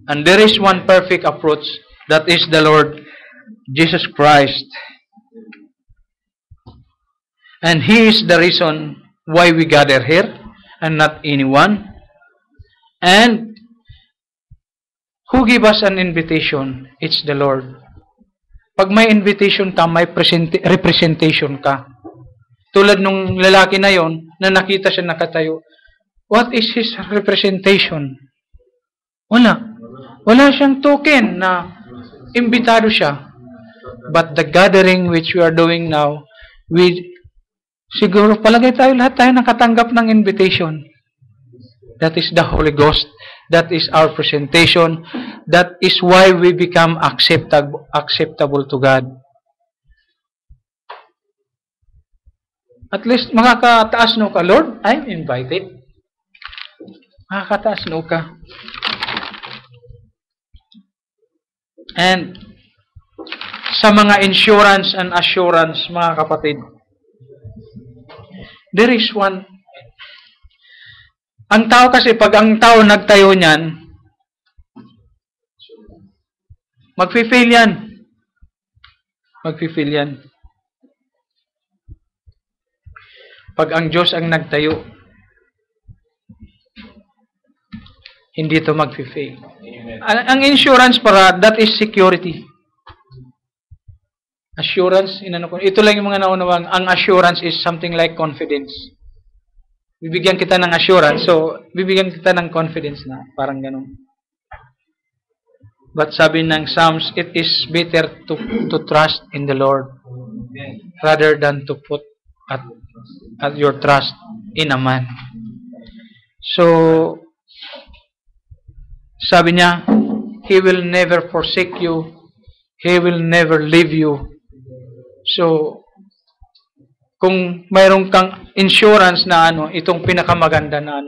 And there is one perfect approach. That is the Lord Jesus Christ. And He is the reason why we gather here and not anyone. And who give us an invitation? It's the Lord. Pag may invitation ka, may representation ka. Tulad nung lalaki na yon na nakita siya nakatayo. What is his representation? Wala. Wala siyang token na imbitado siya. But the gathering which we are doing now, siguro palagay lahat tayo nakatanggap ng invitation. That is the Holy Ghost. That is our presentation. That is why we become acceptable to God. At least makakataas no ka, Lord, I'm invited. Makakataas no ka. And sa mga insurance and assurance, mga kapatid, there is one. Ang tao kasi, pag ang tao nagtayo niyan, magfi-fail yan. Magfi-fail yan. Pag ang Diyos ang nagtayo, hindi ito magfi-fail. Ang insurance that is security. Assurance, ito lang yung mga naunawang, ang assurance is something like confidence. Bibigyan kita ng assurance, so bibigyan kita ng confidence na, parang ganun. But sabi ng Psalms, it is better to trust in the Lord rather than to put at your trust in a man. So, sabi niya, He will never forsake you. He will never leave you. So, kung mayroon kang insurance na itong pinakamaganda na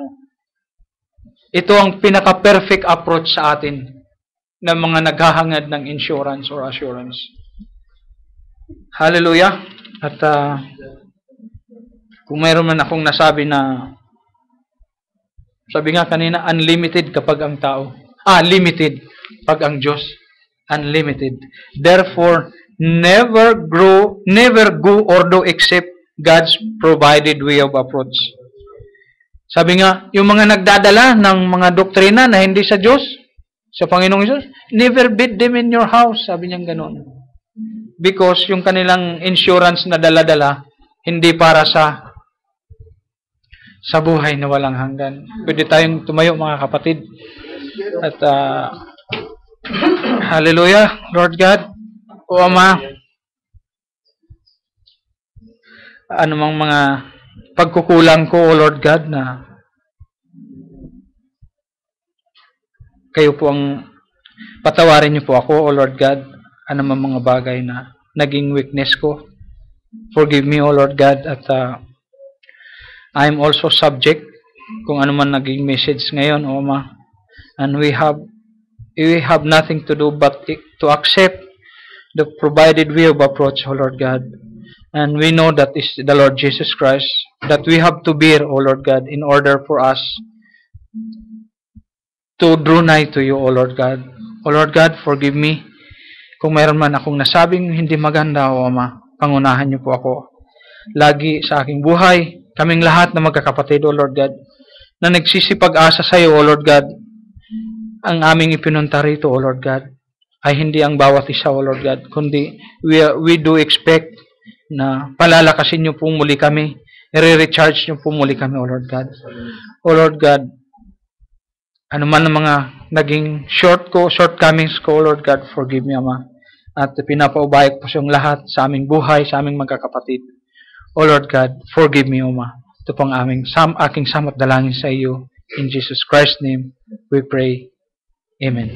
ito ang pinaka-perfect approach sa atin ng mga naghahangad ng insurance or assurance. Hallelujah! At kung mayroon man akong nasabi na, sabi nga kanina, unlimited kapag ang tao. Limited pag ang Diyos. Unlimited. Therefore, never go or do except God's provided way of approach. Sabi nga, yung mga nagdadala ng mga doktrina na hindi sa Diyos, sa Panginoong Diyos, never beat them in your house. Sabi niya gano'n. Because yung kanilang insurance na dala-dala, hindi para sa buhay na walang hanggan. Pwede tayong tumayo, mga kapatid. At hallelujah, Lord God, o Ama, anumang mga pagkukulang ko, O Lord God, na kayo po ang patawarin niyo po ako, O Lord God, anumang mga bagay na naging weakness ko. Forgive me, O Lord God, at I am also subject kung anuman naging message ngayon, O Ama. And we have nothing to do but to accept the provided way of approach, O Lord God. And we know that is the Lord Jesus Christ. that we have to bear, O Lord God, in order for us to draw nigh to you, O Lord God. O Lord God, forgive me. Kung mayroon man akong nasabing hindi maganda, O Ama, pangunahan niyo po ako. Lagi sa aking buhay, kaming lahat na magkakapatid, O Lord God, na nagsisipag-asa sa iyo, O Lord God, ang aming ipinunta rito, O Lord God, ay hindi ang bawat isa, O Lord God, kundi we do expect na palalakasin niyo po muli kami, i-recharge niyo po muli kami, O Lord God. O Lord God, ano man ang mga naging shortcomings ko, O Lord God, forgive me, Ama. At pinapaubaya ko sa iyong lahat sa aming buhay, sa aming magkakapatid. O Lord God, forgive me, Ama. Ito pang aking samot dalangin sa iyo. In Jesus Christ's name, we pray. Amen.